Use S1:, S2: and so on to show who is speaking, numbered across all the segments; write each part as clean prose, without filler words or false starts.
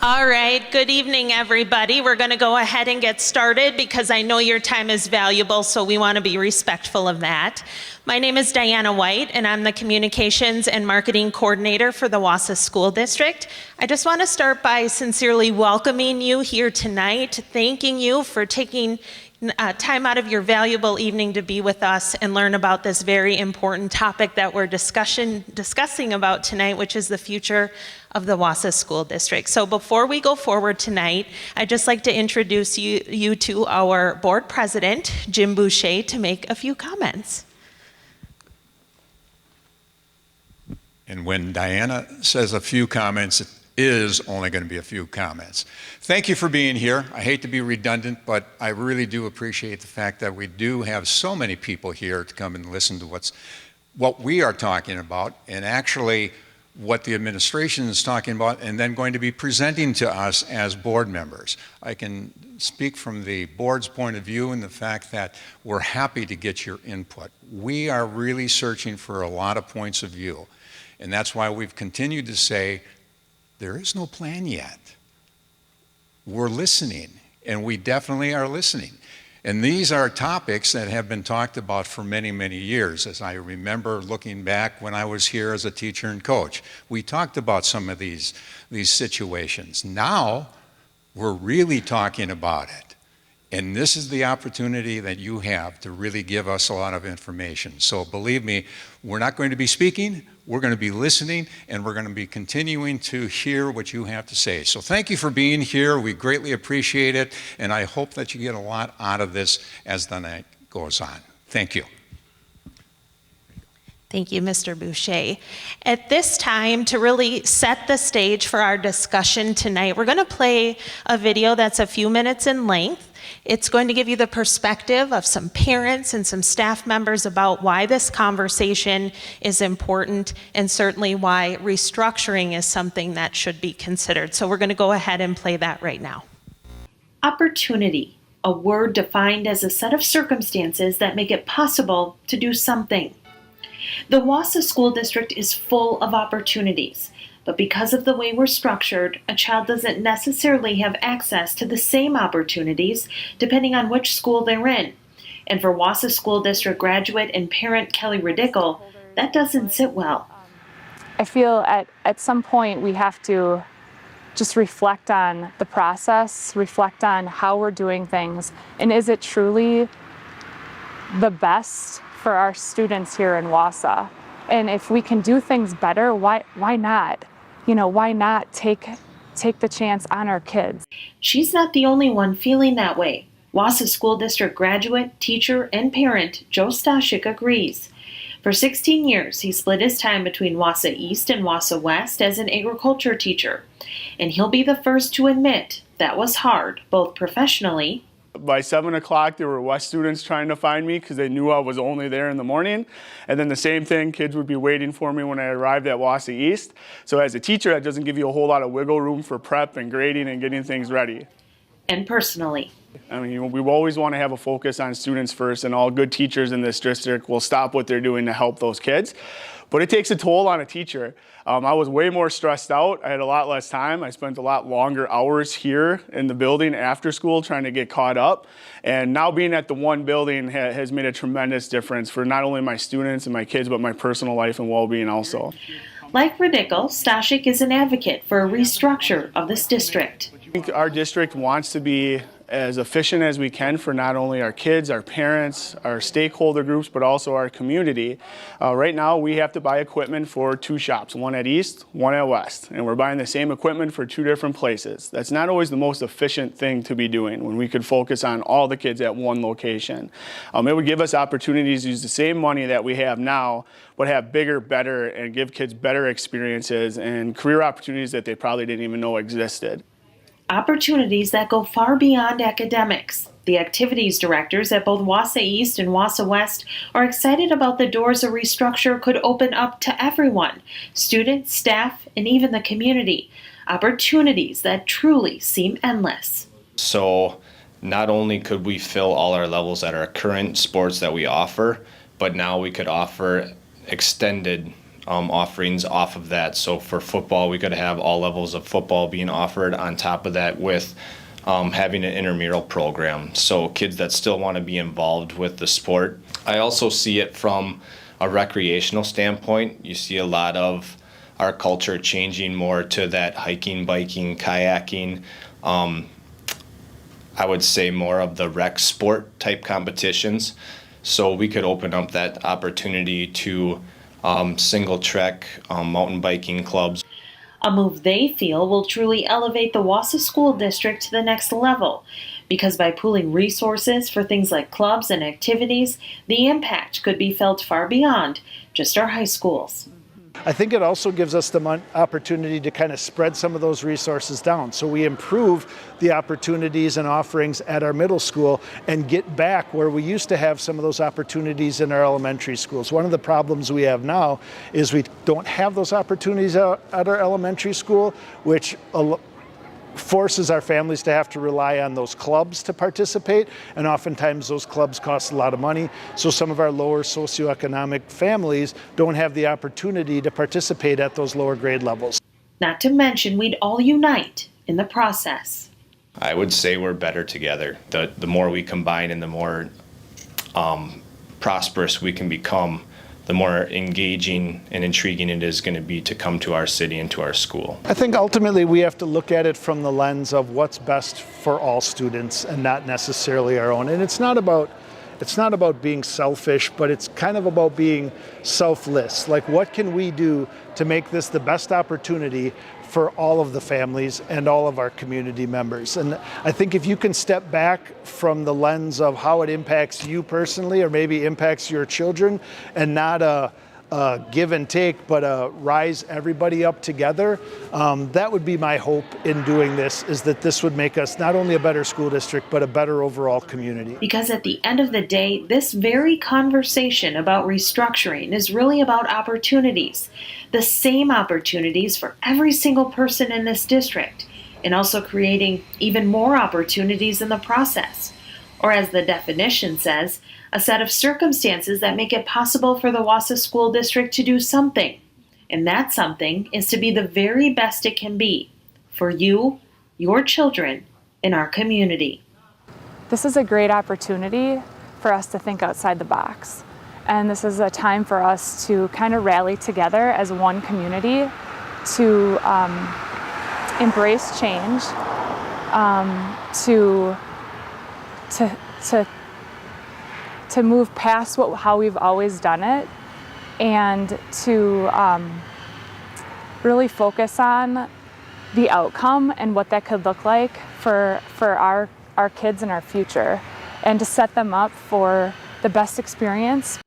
S1: All right, good evening, everybody. We're going to go ahead and get started because I know your time is valuable, so we want to be respectful of that. My name is Diana White, and I'm the Communications and Marketing Coordinator for the Wausau School District. I just want to start by sincerely welcoming you here tonight, thanking you for taking time out of your valuable evening to be with us and learn about this very important topic that we're discussing about tonight, which is the future of the Wausau School District. So before we go forward tonight, I'd just like to introduce you to our board president, Jim Boucher, to make a few comments.
S2: And when Diana says a few comments, it is only going to be a few comments. Thank you for being here. I hate to be redundant, but I really do appreciate the fact that we do have so many people here to come and listen to what we are talking about, and actually what the administration is talking about, and then going to be presenting to us as board members. I can speak from the board's point of view and the fact that we're happy to get your input. We are really searching for a lot of points of view, and that's why we've continued to say, there is no plan yet. We're listening, and we definitely are listening. And these are topics that have been talked about for many, many years. As I remember looking back when I was here as a teacher and coach, we talked about some of these situations. Now, we're really talking about it. And this is the opportunity that you have to really give us a lot of information. So believe me, we're not going to be speaking, we're going to be listening, and we're going to be continuing to hear what you have to say. So thank you for being here. We greatly appreciate it, and I hope that you get a lot out of this as the night goes on. Thank you.
S1: Thank you, Mr. Boucher. At this time, to really set the stage for our discussion tonight, we're going to play a video that's a few minutes in length. It's going to give you the perspective of some parents and some staff members about why this conversation is important, and certainly why restructuring is something that should be considered. So we're going to go ahead and play that right now.
S3: Opportunity, a word defined as a set of circumstances that make it possible to do something. The Wausau School District is full of opportunities, but because of the way we're structured, a child doesn't necessarily have access to the same opportunities depending on which school they're in. And for Wausau School District graduate and parent Kelly Radickle, that doesn't sit well.
S4: I feel at some point we have to just reflect on the process, reflect on how we're doing things, and is it truly the best for our students here in Wausau? And if we can do things better, why not? Why not take the chance on our kids?
S3: She's not the only one feeling that way. Wausau School District graduate, teacher, and parent Joe Stashik agrees. For 16 years, he split his time between Wausau East and Wausau West as an agriculture teacher. And he'll be the first to admit that was hard, both professionally.
S5: By 7 o'clock, there were West students trying to find me because they knew I was only there in the morning. And then the same thing, kids would be waiting for me when I arrived at Wausau East. So as a teacher, that doesn't give you a whole lot of wiggle room for prep and grading and getting things ready.
S3: And personally.
S5: I mean, we always want to have a focus on students first, and all good teachers in this district will stop what they're doing to help those kids. But it takes a toll on a teacher. I was way more stressed out. I had a lot less time. I spent a lot longer hours here in the building after school trying to get caught up. And now being at the one building has made a tremendous difference for not only my students and my kids, but my personal life and well-being also.
S3: Like Radickle, Stashik is an advocate for a restructure of this district.
S5: I think our district wants to be as efficient as we can for not only our kids, our parents, our stakeholder groups, but also our community. Right now, we have to buy equipment for 2 shops, one at East, one at West, and we're buying the same equipment for 2 different places. That's not always the most efficient thing to be doing when we could focus on all the kids at one location. It would give us opportunities to use the same money that we have now, but have bigger, better, and give kids better experiences and career opportunities that they probably didn't even know existed.
S3: Opportunities that go far beyond academics. The activities directors at both Wausau East and Wausau West are excited about the doors a restructure could open up to everyone, students, staff, and even the community. Opportunities that truly seem endless.
S6: So not only could we fill all our levels at our current sports that we offer, but now we could offer extended offerings off of that. So for football, we could have all levels of football being offered on top of that with having an intramural program. So kids that still want to be involved with the sport. I also see it from a recreational standpoint. You see a lot of our culture changing more to that hiking, biking, kayaking. I would say more of the rec sport type competitions. So we could open up that opportunity to single trek, mountain biking clubs.
S3: A move they feel will truly elevate the Wausau School District to the next level, because by pooling resources for things like clubs and activities, the impact could be felt far beyond just our high schools.
S7: I think it also gives us the opportunity to kind of spread some of those resources down. So we improve the opportunities and offerings at our middle school and get back where we used to have some of those opportunities in our elementary schools. One of the problems we have now is we don't have those opportunities at our elementary school, which forces our families to have to rely on those clubs to participate, and oftentimes those clubs cost a lot of money. So some of our lower socioeconomic families don't have the opportunity to participate at those lower grade levels.
S3: Not to mention, we'd all unite in the process.
S6: I would say we're better together. The more we combine and the more prosperous we can become, the more engaging and intriguing it is going to be to come to our city and to our school.
S7: I think ultimately we have to look at it from the lens of what's best for all students and not necessarily our own. And it's not about being selfish, but it's kind of about being selfless. Like, what can we do to make this the best opportunity for all of the families and all of our community members? And I think if you can step back from the lens of how it impacts you personally, or maybe impacts your children, and not a give and take, but rise everybody up together, that would be my hope in doing this, is that this would make us not only a better school district, but a better overall community.
S3: Because at the end of the day, this very conversation about restructuring is really about opportunities. The same opportunities for every single person in this district, and also creating even more opportunities in the process. Or as the definition says, a set of circumstances that make it possible for the Wausau School District to do something. And that something is to be the very best it can be for you, your children, and our community.
S4: This is a great opportunity for us to think outside the box. And this is a time for us to kind of rally together as one community to embrace change, to move past how we've always done it, and to really focus on the outcome and what that could look like for our kids and our future, and to set them up for the best experience.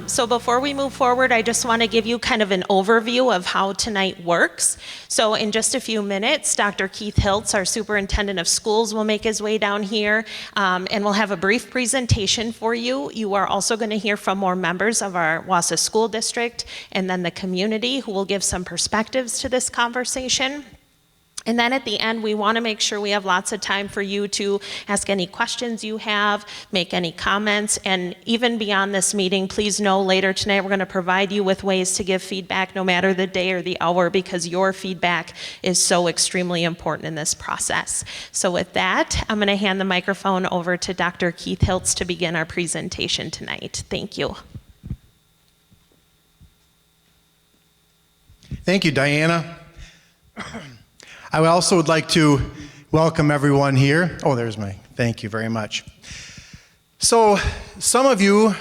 S1: So before we move forward, I just want to give you kind of an overview of how tonight works. So in just a few minutes, Dr. Keith Hiltz, our superintendent of schools, will make his way down here, and we'll have a brief presentation for you. You are also going to hear from more members of our Wausau School District, and then the community, who will give some perspectives to this conversation. And then at the end, we want to make sure we have lots of time for you to ask any questions you have, make any comments, and even beyond this meeting, please know later tonight we're going to provide you with ways to give feedback no matter the day or the hour, because your feedback is so extremely important in this process. So with that, I'm going to hand the microphone over to Dr. Keith Hiltz to begin our presentation tonight. Thank you.
S8: Thank you, Diana. I also would like to welcome everyone here. Oh, there's my, thank you very much. So some of you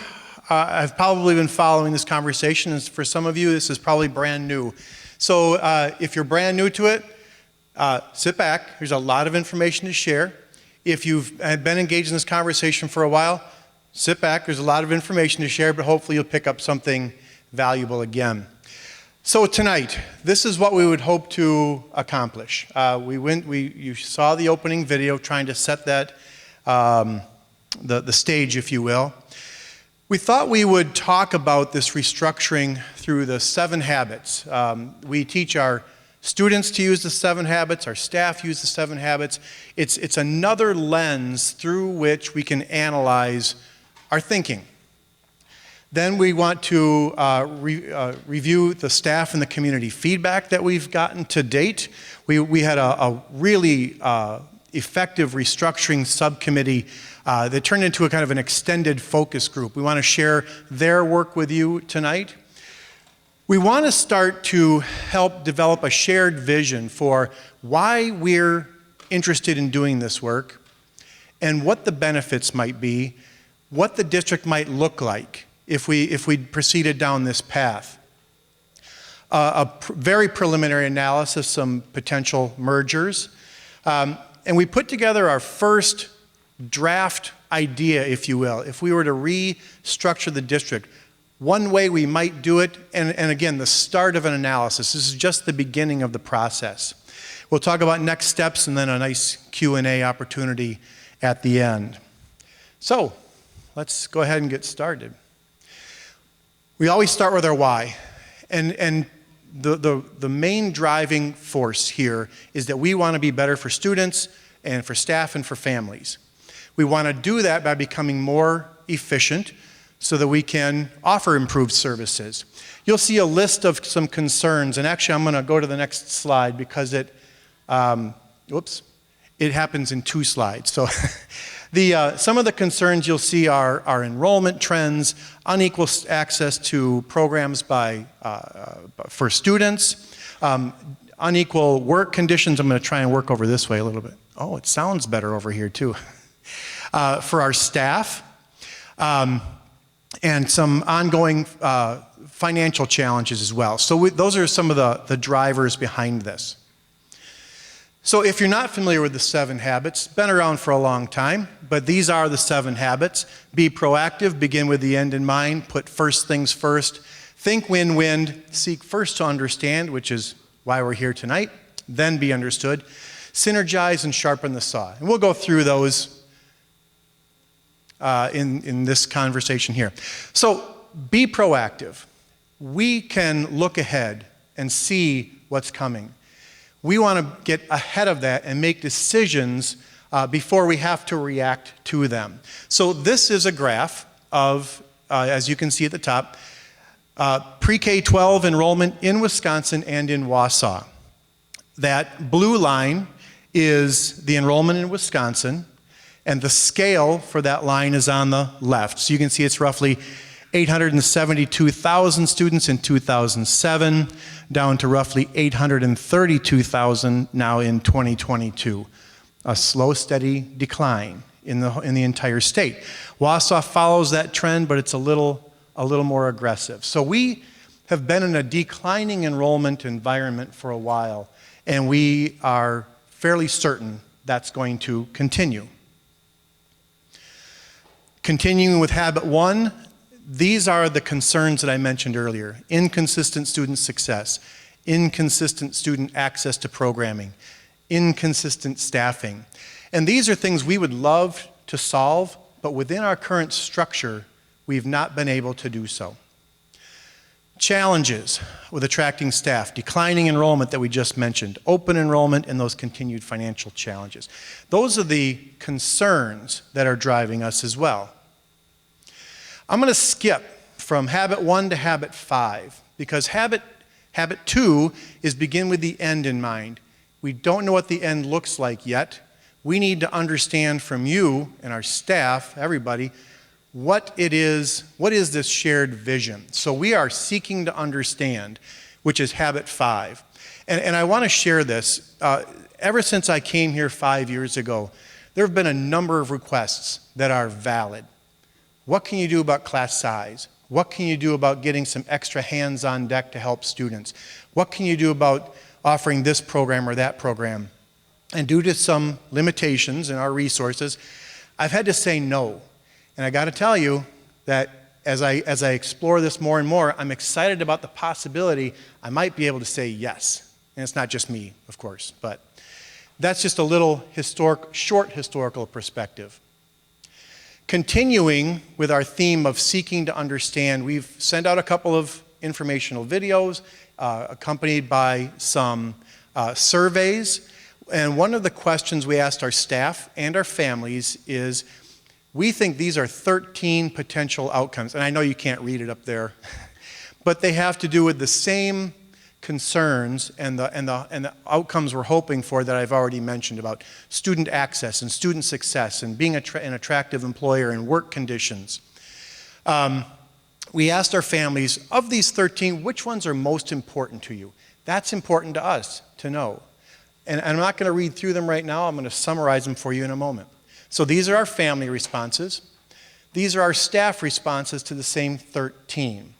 S8: have probably been following this conversation, and for some of you, this is probably brand new. So if you're brand new to it, sit back. There's a lot of information to share. If you've been engaged in this conversation for a while, sit back. There's a lot of information to share, but hopefully you'll pick up something valuable again. So tonight, this is what we would hope to accomplish. You saw the opening video trying to set that, the stage, if you will. We thought we would talk about this restructuring through the 7 habits. We teach our students to use the 7 habits, our staff use the 7 habits. It's another lens through which we can analyze our thinking. Then we want to review the staff and the community feedback that we've gotten to date. We had a really effective restructuring subcommittee that turned into a kind of an extended focus group. We want to share their work with you tonight. We want to start to help develop a shared vision for why we're interested in doing this work and what the benefits might be, what the district might look like if we proceeded down this path. Very preliminary analysis, some potential mergers. And we put together our first draft idea, if you will. If we were to restructure the district, one way we might do it, and again, the start of an analysis. This is just the beginning of the process. We'll talk about next steps and then a nice Q&A opportunity at the end. So, let's go ahead and get started. We always start with our why. And the main driving force here is that we want to be better for students and for staff and for families. We want to do that by becoming more efficient so that we can offer improved services. You'll see a list of some concerns, and actually I'm going to go to the next slide because it happens in 2 slides. So some of the concerns you'll see are enrollment trends, unequal access to programs for students, unequal work conditions. I'm going to try and work over this way a little bit. Oh, it sounds better over here too. For our staff, and some ongoing financial challenges as well. So those are some of the drivers behind this. So if you're not familiar with the 7 habits, been around for a long time, but these are the 7 habits. Be proactive, begin with the end in mind, put first things first, think win-win, seek first to understand, which is why we're here tonight, then be understood, synergize and sharpen the saw. And we'll go through those in this conversation here. So be proactive. We can look ahead and see what's coming. We want to get ahead of that and make decisions before we have to react to them. So this is a graph of, as you can see at the top, pre-K-12 enrollment in Wisconsin and in Wausau. That blue line is the enrollment in Wisconsin, and the scale for that line is on the left. So you can see it's roughly 872,000 students in 2007, down to roughly 832,000 now in 2022. A slow, steady decline in the entire state. Wausau follows that trend, but it's a little more aggressive. So we have been in a declining enrollment environment for a while, and we are fairly certain that's going to continue. Continuing with habit 1, these are the concerns that I mentioned earlier. Inconsistent student success, inconsistent student access to programming, inconsistent staffing. And these are things we would love to solve, but within our current structure, we've not been able to do so. Challenges with attracting staff, declining enrollment that we just mentioned, open enrollment, and those continued financial challenges. Those are the concerns that are driving us as well. I'm going to skip from habit 1 to habit 5 because habit 2 is begin with the end in mind. We don't know what the end looks like yet. We need to understand from you and our staff, everybody, what is this shared vision. So we are seeking to understand, which is habit 5. And I want to share this. Ever since I came here 5 years ago, there have been a number of requests that are valid. What can you do about class size? What can you do about getting some extra hands on deck to help students? What can you do about offering this program or that program? And due to some limitations in our resources, I've had to say no. And I got to tell you that as I explore this more and more, I'm excited about the possibility I might be able to say yes. And it's not just me, of course, but that's just a little short historical perspective. Continuing with our theme of seeking to understand, we've sent out a couple of informational videos accompanied by some surveys. And one of the questions we asked our staff and our families is, We think these are 13 potential outcomes, and I know you can't read it up there, but they have to do with the same concerns and the outcomes we're hoping for that I've already mentioned about student access and student success and being an attractive employer and work conditions. We asked our families, of these 13, which ones are most important to you? That's important to us to know. And I'm not going to read through them right now. I'm going to summarize them for you in a moment. So these are our family responses. These are our staff responses to the same 13.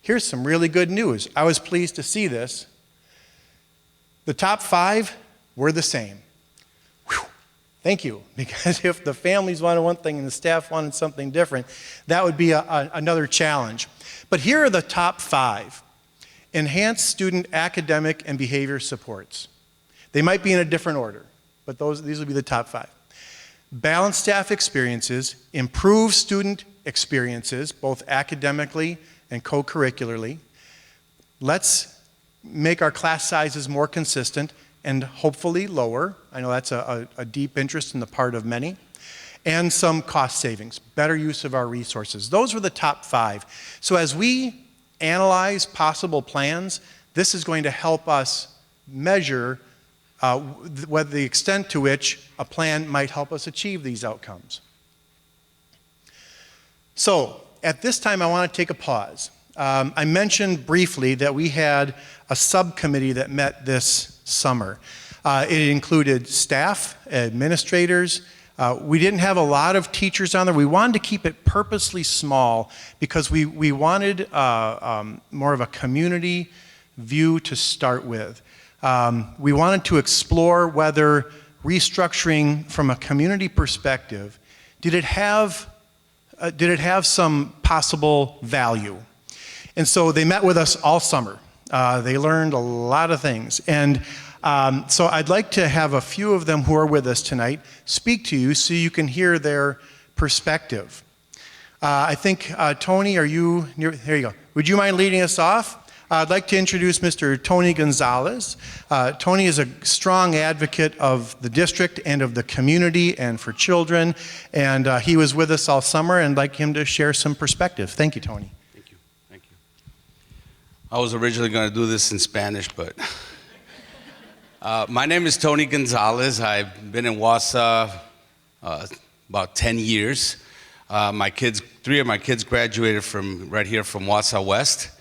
S8: Here's some really good news. I was pleased to see this. The top 5 were the same. Whew. Thank you, because if the families wanted one thing and the staff wanted something different, that would be another challenge. But here are the top 5. Enhanced student academic and behavior supports. They might be in a different order, but these will be the top 5. Balanced staff experiences, improve student experiences, both academically and co-curricularly. Let's make our class sizes more consistent and hopefully lower. I know that's a deep interest in the part of many. And some cost savings, better use of our resources. Those were the top 5. So as we analyze possible plans, this is going to help us measure whether the extent to which a plan might help us achieve these outcomes. So, at this time, I want to take a pause. I mentioned briefly that we had a subcommittee that met this summer. It included staff, administrators. We didn't have a lot of teachers on there. We wanted to keep it purposely small because we wanted more of a community view to start with. We wanted to explore whether restructuring from a community perspective, did it have some possible value? And so they met with us all summer. They learned a lot of things. And so I'd like to have a few of them who are with us tonight speak to you so you can hear their perspective. I think, Tony, are you near? Here you go. Would you mind leading us off? I'd like to introduce Mr. Tony Gonzalez. Tony is a strong advocate of the district and of the community and for children, and he was with us all summer, and I'd like him to share some perspective. Thank you, Tony.
S9: Thank you. Thank you. I was originally going to do this in Spanish, but my name is Tony Gonzalez. I've been in Wausau about 10 years. 3 of my kids graduated from right here from Wausau West.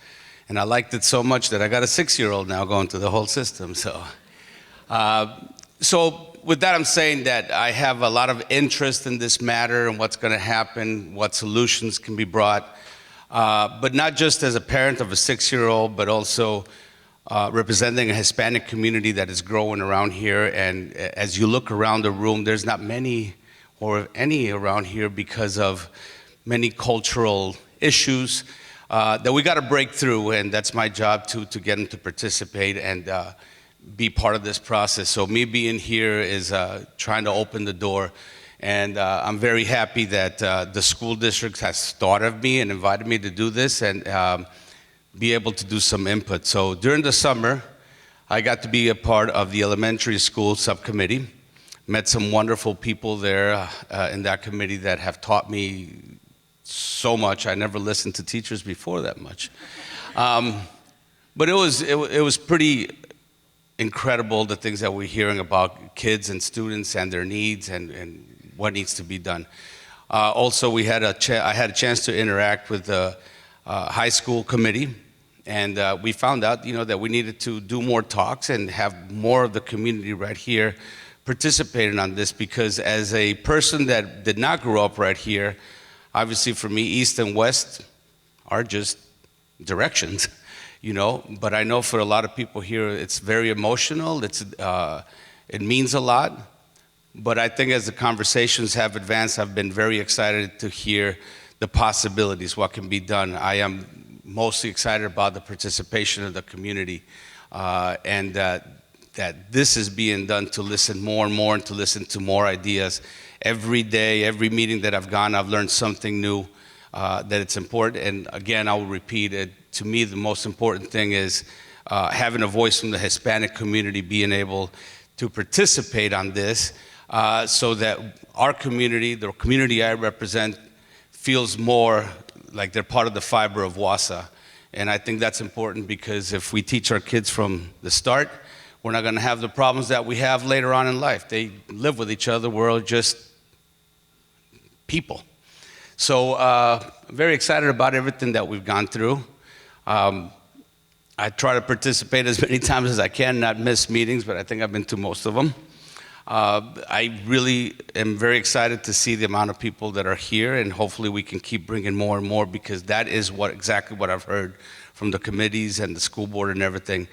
S9: And I liked it so much that I got a 6-year-old now going through the whole system. So with that, I'm saying that I have a lot of interest in this matter and what's going to happen, what solutions can be brought, but not just as a parent of a 6-year-old, but also representing a Hispanic community that is growing around here. And as you look around the room, there's not many or any around here because of many cultural issues that we got to break through, and that's my job to get them to participate and be part of this process. So me being here is trying to open the door, and I'm very happy that the school district has thought of me and invited me to do this and be able to do some input. So during the summer, I got to be a part of the elementary school subcommittee, met some wonderful people there in that committee that have taught me so much. I never listened to teachers before that much. But it was pretty incredible, the things that we're hearing about kids and students and their needs and what needs to be done. Also, I had a chance to interact with the high school committee, and we found out, that we needed to do more talks and have more of the community right here participating on this, because as a person that did not grow up right here, obviously for me, East and West are just directions, but I know for a lot of people here, it's very emotional, it means a lot, but I think as the conversations have advanced, I've been very excited to hear the possibilities, what can be done. I am mostly excited about the participation of the community, and that this is being done to listen more and more and to listen to more ideas. Every day, every meeting that I've gone, I've learned something new, that it's important. And again, I will repeat it. To me, the most important thing is having a voice from the Hispanic community, being able to participate on this. so that our community, the community I represent, feels more like they're part of the fiber of Wausau. And I think that's important because if we teach our kids from the start, we're not going to have the problems that we have later on in life. They live with each other. We're all just people. So I'm very excited about everything that we've gone through. I try to participate as many times as I can, not miss meetings, but I think I've been to most of them. I really am very excited to see the amount of people that are here, and hopefully we can keep bringing more and more, because that is exactly what I've heard from the committees and the school board and everything,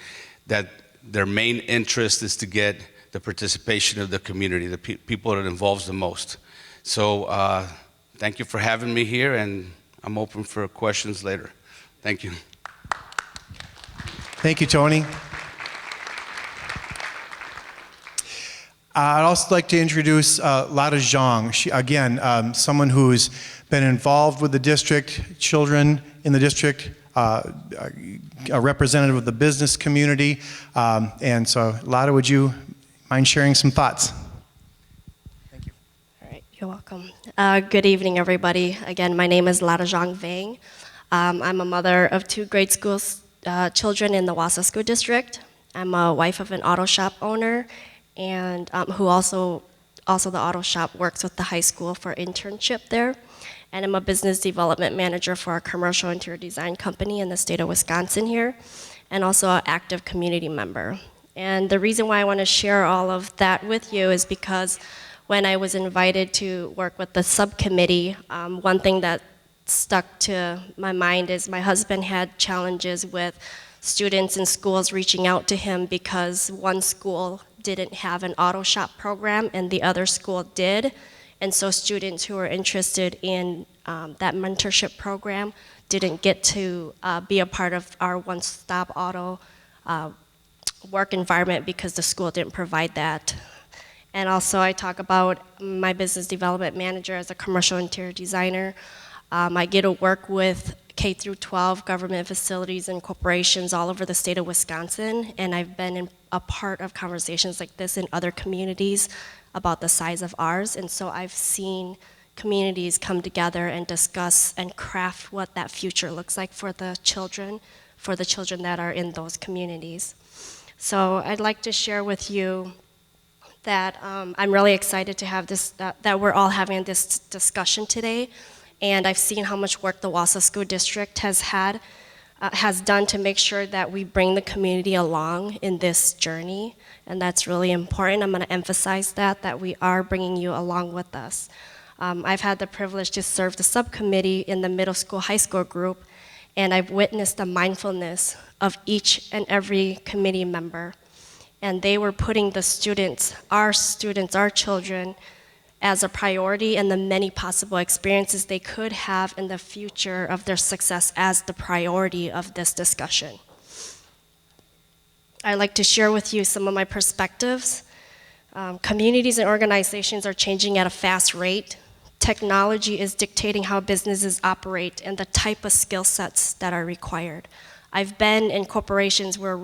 S9: that their main interest is to get the participation of the community, the people that it involves the most. So thank you for having me here, and I'm open for questions later. Thank you.
S8: Thank you, Tony. I'd also like to introduce Lada Zhang. She, again, someone who's been involved with the district, children in the district, a representative of the business community. And so, Lada, would you mind sharing some thoughts? Thank you.
S10: All right, you're welcome. Good evening, everybody. Again, my name is Lada Zhang Vang. I'm a mother of 2 grade school children in the Wausau School District. I'm a wife of an auto shop owner, and who also the auto shop works with the high school for internship there. And I'm a business development manager for a commercial interior design company in the state of Wisconsin here, and also an active community member. And the reason why I want to share all of that with you is because when I was invited to work with the subcommittee, one thing that stuck to my mind is my husband had challenges with students in schools reaching out to him because one school didn't have an auto shop program and the other school did. And so students who were interested in that mentorship program didn't get to be a part of our one-stop auto work environment because the school didn't provide that. And also I talk about my business development manager as a commercial interior designer. I get to work with K through 12 government facilities and corporations all over the state of Wisconsin, and I've been a part of conversations like this in other communities about the size of ours, and so I've seen communities come together and discuss and craft what that future looks like for the children that are in those communities. So I'd like to share with you that I'm really excited to have this, that we're all having this discussion today. And I've seen how much work the Wausau School District has done to make sure that we bring the community along in this journey, and that's really important. I'm going to emphasize that we are bringing you along with us. I've had the privilege to serve the subcommittee in the middle school, high school group, and I've witnessed the mindfulness of each and every committee member, and they were putting the students, our children, as a priority and the many possible experiences they could have in the future of their success as the priority of this discussion. I'd like to share with you some of my perspectives. Communities and organizations are changing at a fast rate. Technology is dictating how businesses operate and the type of skill sets that are required. I've been in corporations where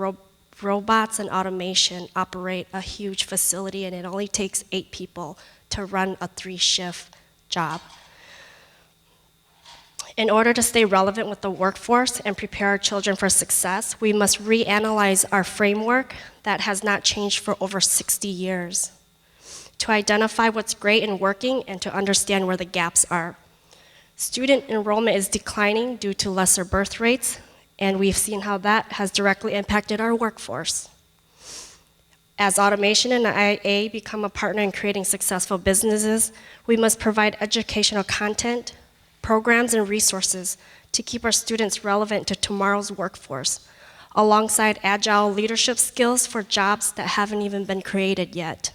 S10: robots and automation operate a huge facility, and it only takes 8 people to run a 3-shift job. In order to stay relevant with the workforce and prepare our children for success, we must reanalyze our framework that has not changed for over 60 years to identify what's great and working and to understand where the gaps are. Student enrollment is declining due to lesser birth rates, and we've seen how that has directly impacted our workforce. As automation and IA become a partner in creating successful businesses, we must provide educational content, programs, and resources to keep our students relevant to tomorrow's workforce, alongside agile leadership skills for jobs that haven't even been created yet.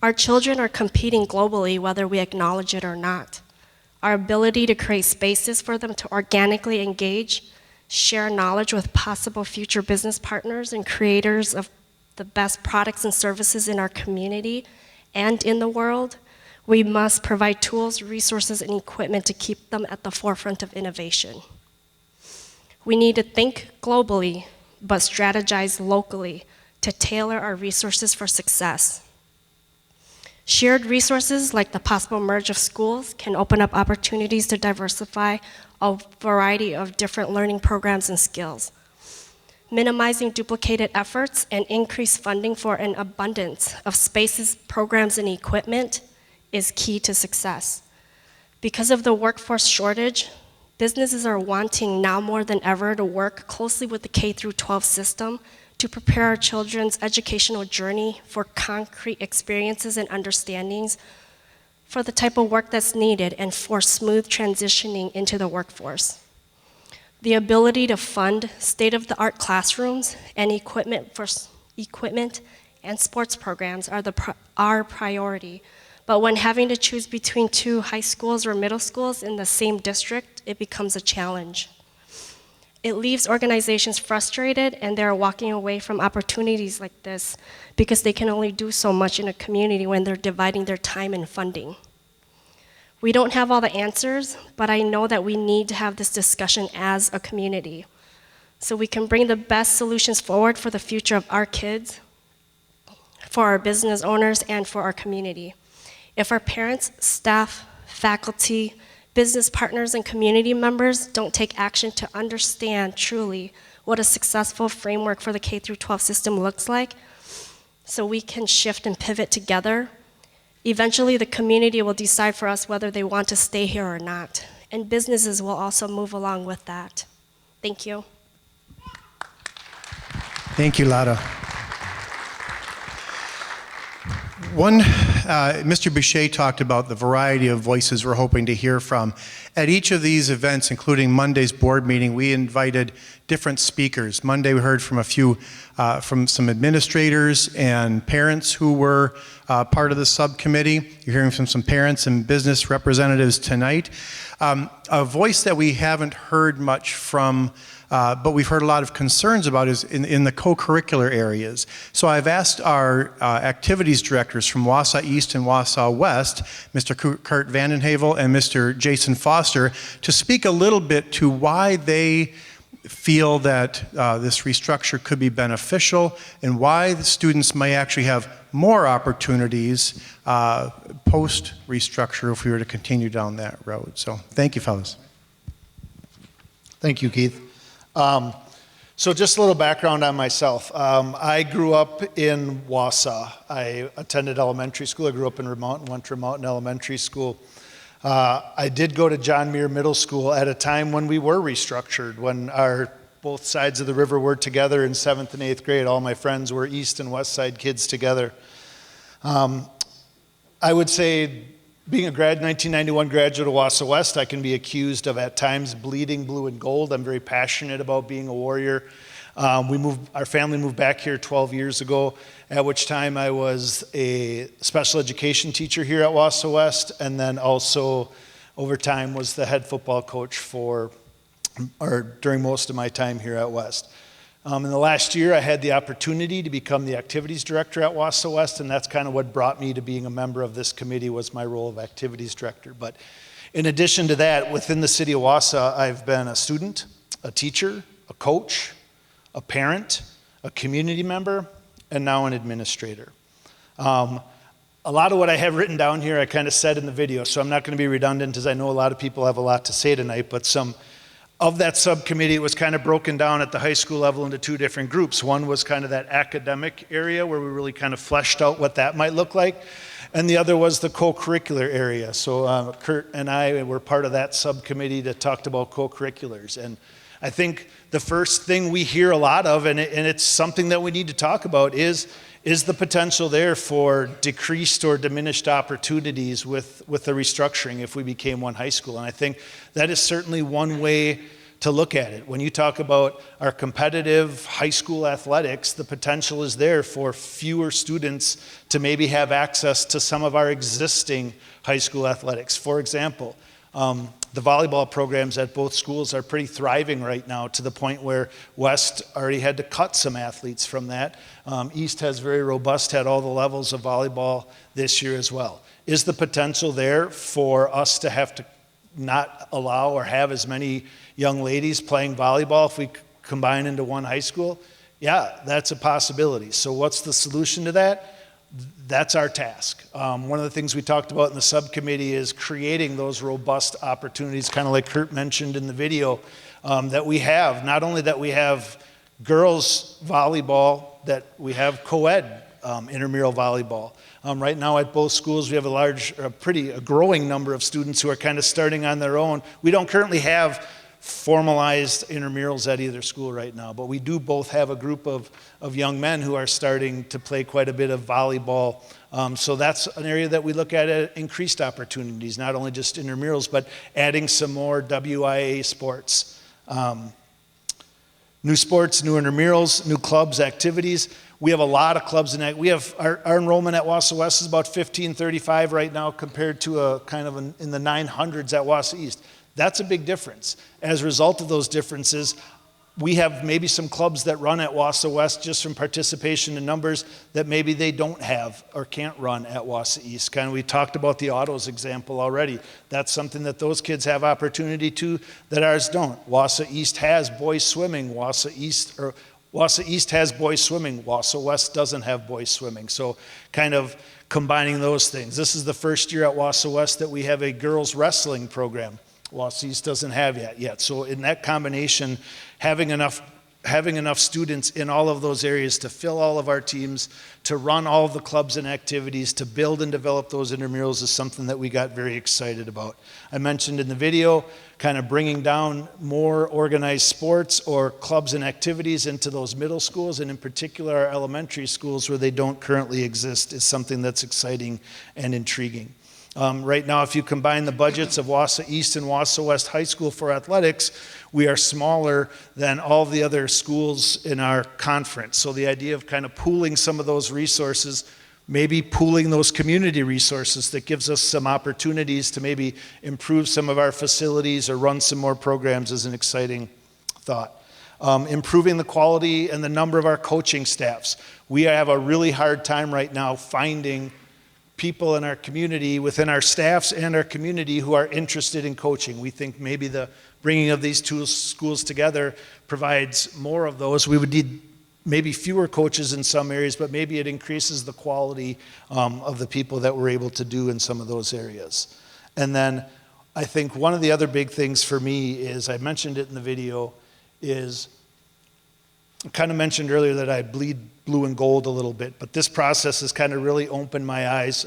S10: Our children are competing globally, whether we acknowledge it or not. Our ability to create spaces for them to organically engage, share knowledge with possible future business partners and creators of the best products and services in our community and in the world, we must provide tools, resources, and equipment to keep them at the forefront of innovation. We need to think globally, but strategize locally to tailor our resources for success. Shared resources like the possible merge of schools can open up opportunities to diversify a variety of different learning programs and skills. Minimizing duplicated efforts and increased funding for an abundance of spaces, programs, and equipment is key to success. Because of the workforce shortage, businesses are wanting now more than ever to work closely with the K-12 system to prepare our children's educational journey for concrete experiences and understandings for the type of work that's needed and for smooth transitioning into the workforce. The ability to fund state-of-the-art classrooms and equipment and sports programs are our priority. But when having to choose between two high schools or middle schools in the same district, it becomes a challenge. It leaves organizations frustrated, and they're walking away from opportunities like this because they can only do so much in a community when they're dividing their time and funding. We don't have all the answers, but I know that we need to have this discussion as a community so we can bring the best solutions forward for the future of our kids, for our business owners, and for our community. If our parents, staff, faculty, business partners, and community members don't take action to understand truly what a successful framework for the K-12 system looks like, so we can shift and pivot together, eventually the community will decide for us whether they want to stay here or not. And businesses will also move along with that. Thank you.
S8: Thank you, Lada. Mr. Boucher talked about the variety of voices we're hoping to hear from. At each of these events, including Monday's board meeting, we invited different speakers. Monday we heard from from some administrators and parents who were part of the subcommittee. You're hearing from some parents and business representatives tonight. A voice that we haven't heard much from, but we've heard a lot of concerns about is in the co-curricular areas. So I've asked our activities directors from Wausau East and Wausau West, Mr. Kurt Vandenhavel and Mr. Jason Foster, to speak a little bit to why they feel that this restructure could be beneficial and why the students may actually have more opportunities post-restructure if we were to continue down that road. So thank you, fellas.
S7: Thank you, Keith. So just a little background on myself. I grew up in Wausau. I attended elementary school. I grew up in Remountain, went to Remountain Elementary School. I did go to John Muir Middle School at a time when we were restructured, when both sides of the river were together in 7th and 8th grade. All my friends were East and West Side kids together. I would say, being a 1991 graduate of Wausau West, I can be accused of at times bleeding blue and gold. I'm very passionate about being a warrior. Our family moved back here 12 years ago, at which time I was a special education teacher here at Wausau West, and then also over time was the head football coach during most of my time here at West. In the last year, I had the opportunity to become the activities director at Wausau West, and that's kind of what brought me to being a member of this committee, was my role of activities director. But in addition to that, within the city of Wausau, I've been a student, a teacher, a coach, a parent, a community member, and now an administrator. A lot of what I have written down here I kind of said in the video, so I'm not going to be redundant, as I know a lot of people have a lot to say tonight, but some of that subcommittee was kind of broken down at the high school level into two different groups. One was kind of that academic area where we really kind of fleshed out what that might look like, and the other was the co-curricular area. So Kurt and I were part of that subcommittee that talked about co-curriculars. And I think the first thing we hear a lot of, and it's something that we need to talk about, is the potential there for decreased or diminished opportunities with the restructuring if we became one high school. And I think that is certainly one way to look at it. When you talk about our competitive high school athletics, the potential is there for fewer students to maybe have access to some of our existing high school athletics. For example, the volleyball programs at both schools are pretty thriving right now, to the point where West already had to cut some athletes from that. East has very robust, had all the levels of volleyball this year as well. Is the potential there for us to have to not allow or have as many young ladies playing volleyball if we combine into one high school? Yeah, that's a possibility. So what's the solution to that? That's our task. One of the things we talked about in the subcommittee is creating those robust opportunities, kind of like Kurt mentioned in the video, that we have. Not only that we have girls volleyball, that we have co-ed intramural volleyball. Right now at both schools we have a growing number of students who are kind of starting on their own. We don't currently have formalized intramurals at either school right now, but we do both have a group of young men who are starting to play quite a bit of volleyball. So that's an area that we look at increased opportunities, not only just intramurals, but adding some more WIA sports. New sports, new intramurals, new clubs, activities. We have a lot of clubs we have our enrollment at Wausau West is about 1535 right now compared to a kind of in the 900s at Wausau East. That's a big difference. As a result of those differences, we have maybe some clubs that run at Wausau West just from participation in numbers that maybe they don't have or can't run at Wausau East. Kind of, we talked about the autos example already. That's something that those kids have opportunity to that ours don't. Wausau East has boys swimming. Wausau East has boys swimming. Wausau West doesn't have boys swimming. So kind of combining those things. This is the first year at Wausau West that we have a girls wrestling program. Wausau East doesn't have yet. So in that combination, having enough students in all of those areas to fill all of our teams, to run all of the clubs and activities, to build and develop those intramurals is something that we got very excited about. I mentioned in the video, kind of bringing down more organized sports or clubs and activities into those middle schools, and in particular our elementary schools where they don't currently exist, is something that's exciting and intriguing. Right now, if you combine the budgets of Wausau East and Wausau West High School for athletics, we are smaller than all the other schools in our conference. So the idea of kind of pooling some of those resources, maybe pooling those community resources, that gives us some opportunities to maybe improve some of our facilities or run some more programs, is an exciting thought. Improving the quality and the number of our coaching staffs. We have a really hard time right now finding people in our community, within our staffs and our community, who are interested in coaching. We think maybe the bringing of these two schools together provides more of those. We would need maybe fewer coaches in some areas, but maybe it increases the quality of the people that we're able to do in some of those areas. And then I think one of the other big things for me is, I mentioned it in the video, is I kind of mentioned earlier that I bleed blue and gold a little bit, but this process has kind of really opened my eyes.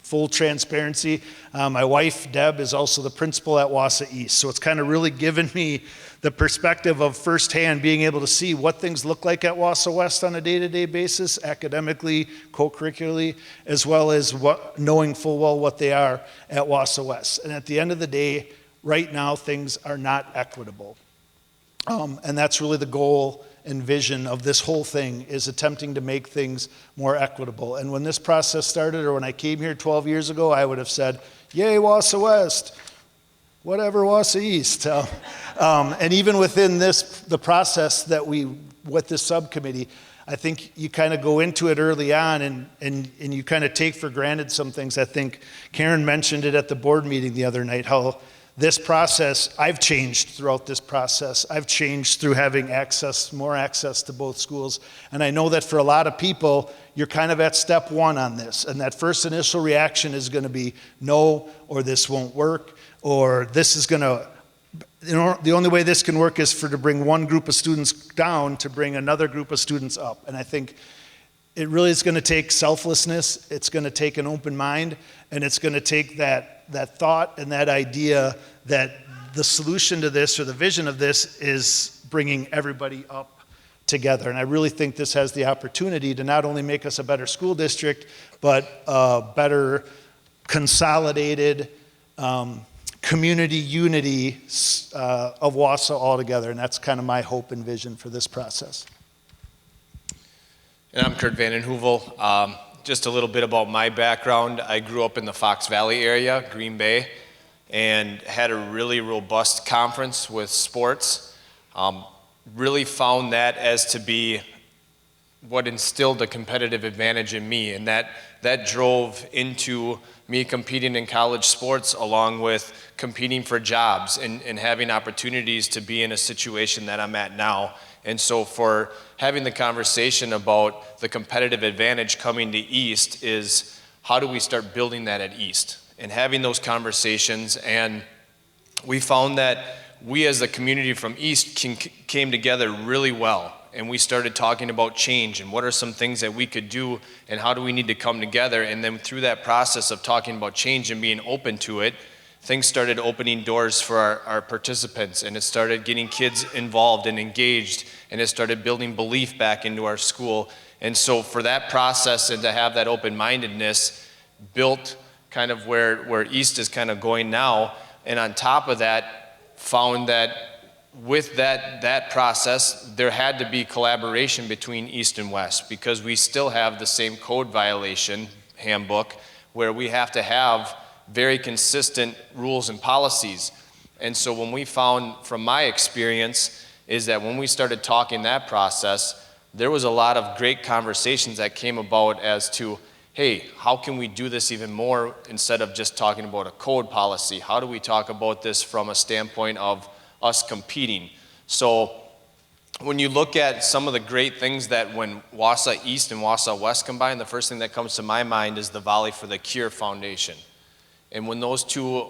S7: Full transparency, my wife, Deb, is also the principal at Wausau East, so it's kind of really given me the perspective of firsthand being able to see what things look like at Wausau West on a day-to-day basis, academically, co-curricularly, as well as knowing full well what they are at Wausau West. And at the end of the day, right now, things are not equitable. And that's really the goal and vision of this whole thing, is attempting to make things more equitable. And when this process started, or when I came here 12 years ago, I would have said, yay, Wausau West, whatever Wausau East. And even within the process that with this subcommittee, I think you kind of go into it early on and you kind of take for granted some things. I think Karen mentioned it at the board meeting the other night, how this process, I've changed throughout this process. I've changed through having more access to both schools. And I know that for a lot of people, you're kind of at step one on this. And that first initial reaction is going to be no, or this won't work, or this is going to, the only way this can work is to bring one group of students down to bring another group of students up. And I think it really is going to take selflessness, it's going to take an open mind, and it's going to take that thought and that idea that the solution to this, or the vision of this, is bringing everybody up together. And I really think this has the opportunity to not only make us a better school district, but a better consolidated community unity of Wausau altogether. And that's kind of my hope and vision for this process.
S6: And I'm Kurt Vanden Heuvel. Just a little bit about my background. I grew up in the Fox Valley area, Green Bay, and had a really robust conference with sports. Really found that as to be what instilled a competitive advantage in me, and that drove into me competing in college sports, along with competing for jobs and having opportunities to be in a situation that I'm at now And so for having the conversation about the competitive advantage coming to East is how do we start building that at East? And having those conversations, and we found that we as the community from East came together really well. And we started talking about change and what are some things that we could do and how do we need to come together. And then through that process of talking about change and being open to it, things started opening doors for our participants, and it started getting kids involved and engaged, and it started building belief back into our school. And so for that process and to have that open-mindedness built kind of where East is kind of going now, and on top of that, found that with that process, there had to be collaboration between East and West, because we still have the same code violation handbook where we have to have very consistent rules and policies. And so when we found, from my experience, is that when we started talking that process, there was a lot of great conversations that came about as to, hey, how can we do this even more instead of just talking about a code policy? How do we talk about this from a standpoint of us competing? So when you look at some of the great things that when Wausau East and Wausau West combine, the first thing that comes to my mind is the Volley for the Cure Foundation. And when those two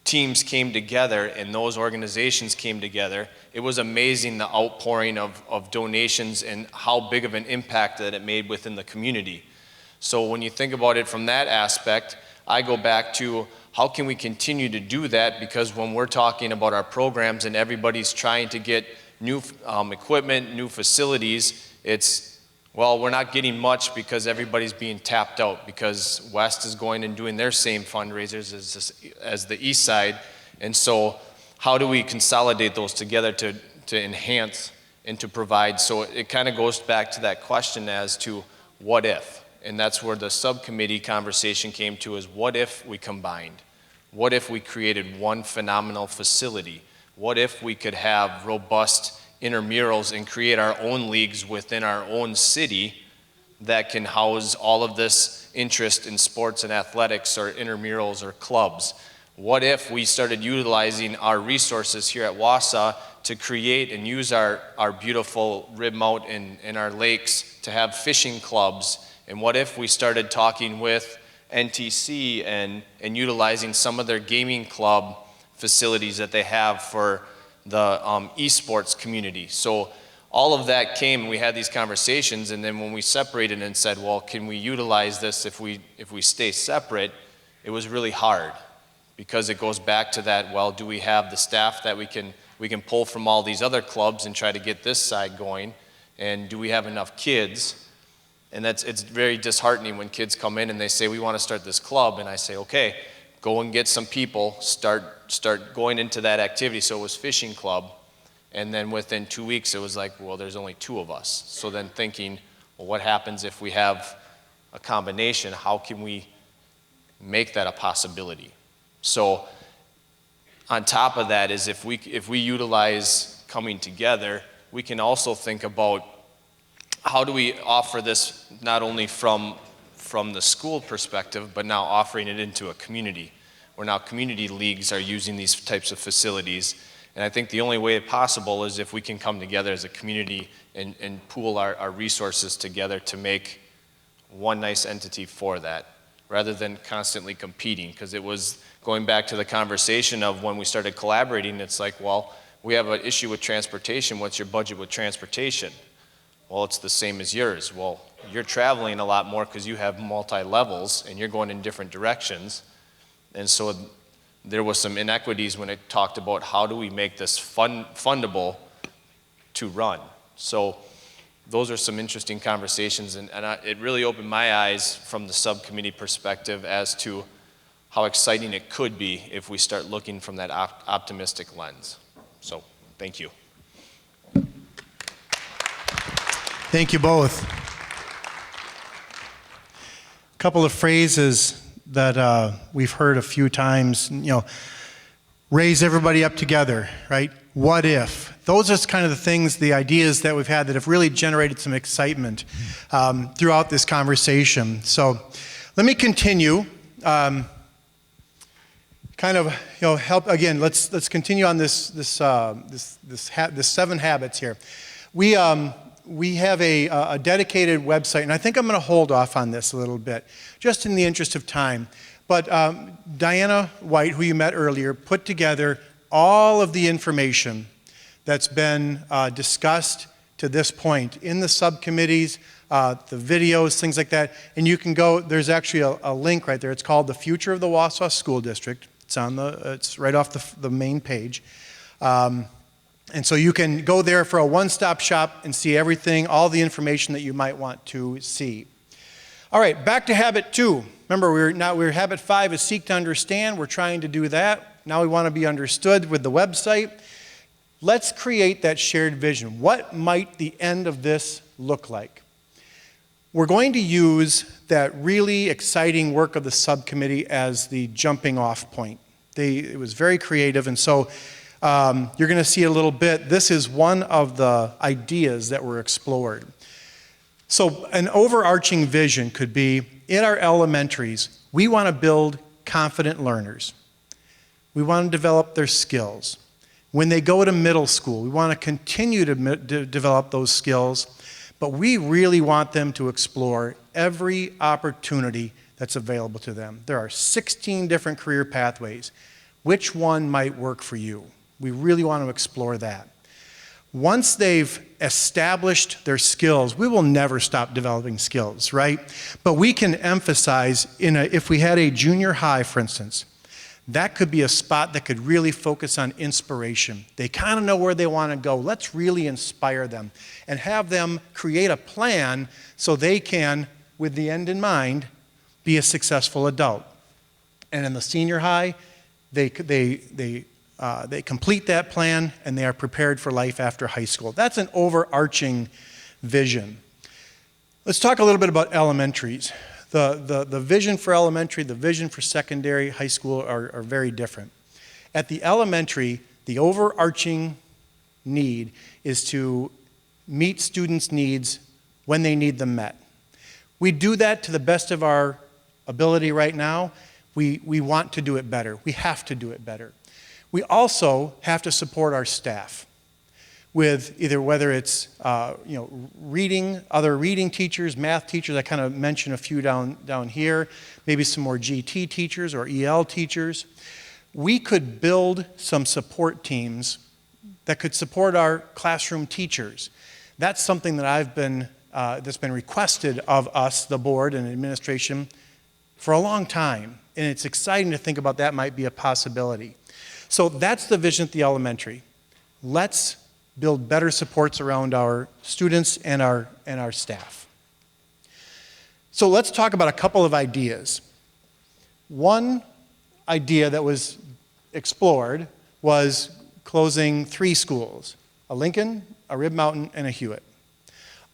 S6: teams came together and those organizations came together, it was amazing the outpouring of donations and how big of an impact that it made within the community. So when you think about it from that aspect, I go back to how can we continue to do that, because when we're talking about our programs and everybody's trying to get new equipment, new facilities, it's, well, we're not getting much because everybody's being tapped out because West is going and doing their same fundraisers as the East side. And so how do we consolidate those together to enhance and to provide? So it kind of goes back to that question as to what if? And that's where the subcommittee conversation came to, is what if we combined? What if we created one phenomenal facility? What if we could have robust intramurals and create our own leagues within our own city that can house all of this interest in sports and athletics or intramurals or clubs? What if we started utilizing our resources here at Wausau to create and use our beautiful rib moat and our lakes to have fishing clubs? And what if we started talking with NTC and utilizing some of their gaming club facilities that they have for the esports community? So all of that came, and we had these conversations, and then when we separated and said, well, can we utilize this if we stay separate, it was really hard, because it goes back to that, well, do we have the staff that we can pull from all these other clubs and try to get this side going, and do we have enough kids? And it's very disheartening when kids come in and they say, we want to start this club, and I say, okay, go and get some people, start going into that activity. So it was fishing club, and then within 2 weeks it was like, well, there's only 2 of us. So then thinking, well, what happens if we have a combination? How can we make that a possibility? So on top of that is if we utilize coming together, we can also think about how do we offer this not only from the school perspective, but now offering it into a community, where now community leagues are using these types of facilities. And I think the only way possible is if we can come together as a community and pool our resources together to make one nice entity for that, rather than constantly competing. Because it was going back to the conversation of when we started collaborating, it's like, well, we have an issue with transportation. What's your budget with transportation? Well, it's the same as yours. Well, you're traveling a lot more because you have multi-levels and you're going in different directions. And so there was some inequities when it talked about how do we make this fundable to run. So those are some interesting conversations, and it really opened my eyes from the subcommittee perspective as to how exciting it could be if we start looking from that optimistic lens. So thank you.
S8: Thank you both. A couple of phrases that we've heard a few times, raise everybody up together, right? What if? Those are kind of the things, the ideas that we've had that have really generated some excitement throughout this conversation. So let me continue. Help again. Let's continue on this 7 habits here. We have a dedicated website, and I think I'm going to hold off on this a little bit, just in the interest of time. But Diana White, who you met earlier, put together all of the information that's been discussed to this point in the subcommittees, the videos, things like that. And you can go, there's actually a link right there. It's called The Future of the Wausau School District. It's right off the main page. And so you can go there for a one-stop shop and see everything, all the information that you might want to see. All right, back to habit 2. Remember, we're habit 5 is seek to understand. We're trying to do that. Now we want to be understood with the website. Let's create that shared vision. What might the end of this look like? We're going to use that really exciting work of the subcommittee as the jumping off point. It was very creative, and so you're going to see a little bit. This is one of the ideas that were explored. So an overarching vision could be, in our elementaries, we want to build confident learners. We want to develop their skills. When they go to middle school, we want to continue to develop those skills, but we really want them to explore every opportunity that's available to them. There are 16 different career pathways. Which one might work for you? We really want to explore that. Once they've established their skills, we will never stop developing skills, right? But we can emphasize, if we had a junior high, for instance, that could be a spot that could really focus on inspiration. They kind of know where they want to go. Let's really inspire them and have them create a plan so they can, with the end in mind, be a successful adult. And in the senior high, they complete that plan and they are prepared for life after high school. That's an overarching vision. Let's talk a little bit about elementaries. The vision for elementary, the vision for secondary, high school are very different. At the elementary, the overarching need is to meet students' needs when they need them met. We do that to the best of our ability right now. We want to do it better. We have to do it better. We also have to support our staff with whether it's reading, other reading teachers, math teachers. I kind of mentioned a few down here, maybe some more GT teachers or EL teachers. We could build some support teams that could support our classroom teachers. That's something that that's been requested of us, the board and administration, for a long time. And it's exciting to think about that might be a possibility. So that's the vision at the elementary. Let's build better supports around our students and our staff. So let's talk about a couple of ideas. One idea that was explored was closing 3 schools, a Lincoln, a Rib Mountain, and a Hewitt.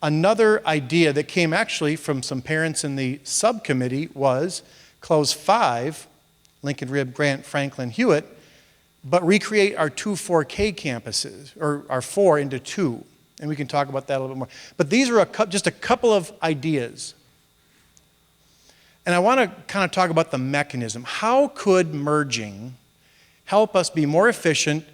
S8: Another idea that came actually from some parents in the subcommittee was close 5, Lincoln, Rib, Grant, Franklin, Hewitt, but recreate our 2 4K campuses, or our 4 into 2. And we can talk about that a little bit more. But these are just a couple of ideas. And I want to kind of talk about the mechanism. How could merging help us be more efficient,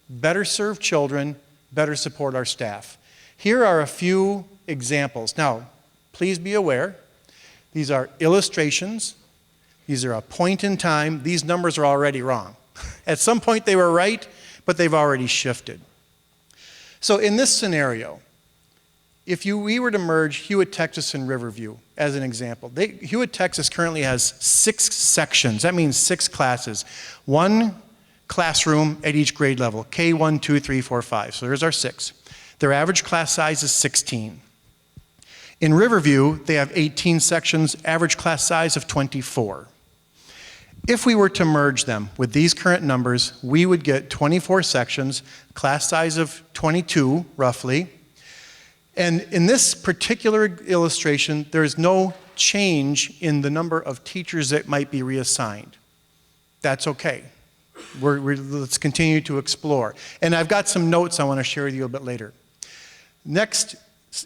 S8: better serve children, better support our staff? Here are a few examples. Now, please be aware, these are illustrations. These are a point in time. These numbers are already wrong. At some point they were right, but they've already shifted. So in this scenario, if we were to merge Hewitt, Texas, and Riverview as an example, Hewitt, Texas currently has 6 sections. That means 6 classes. 1 classroom at each grade level, K1, 2, 3, 4, 5. So there's our 6. Their average class size is 16. In Riverview, they have 18 sections, average class size of 24. If we were to merge them with these current numbers, we would get 24 sections, class size of 22, roughly. And in this particular illustration, there is no change in the number of teachers that might be reassigned. That's okay. Let's continue to explore. And I've got some notes I want to share with you a bit later. Next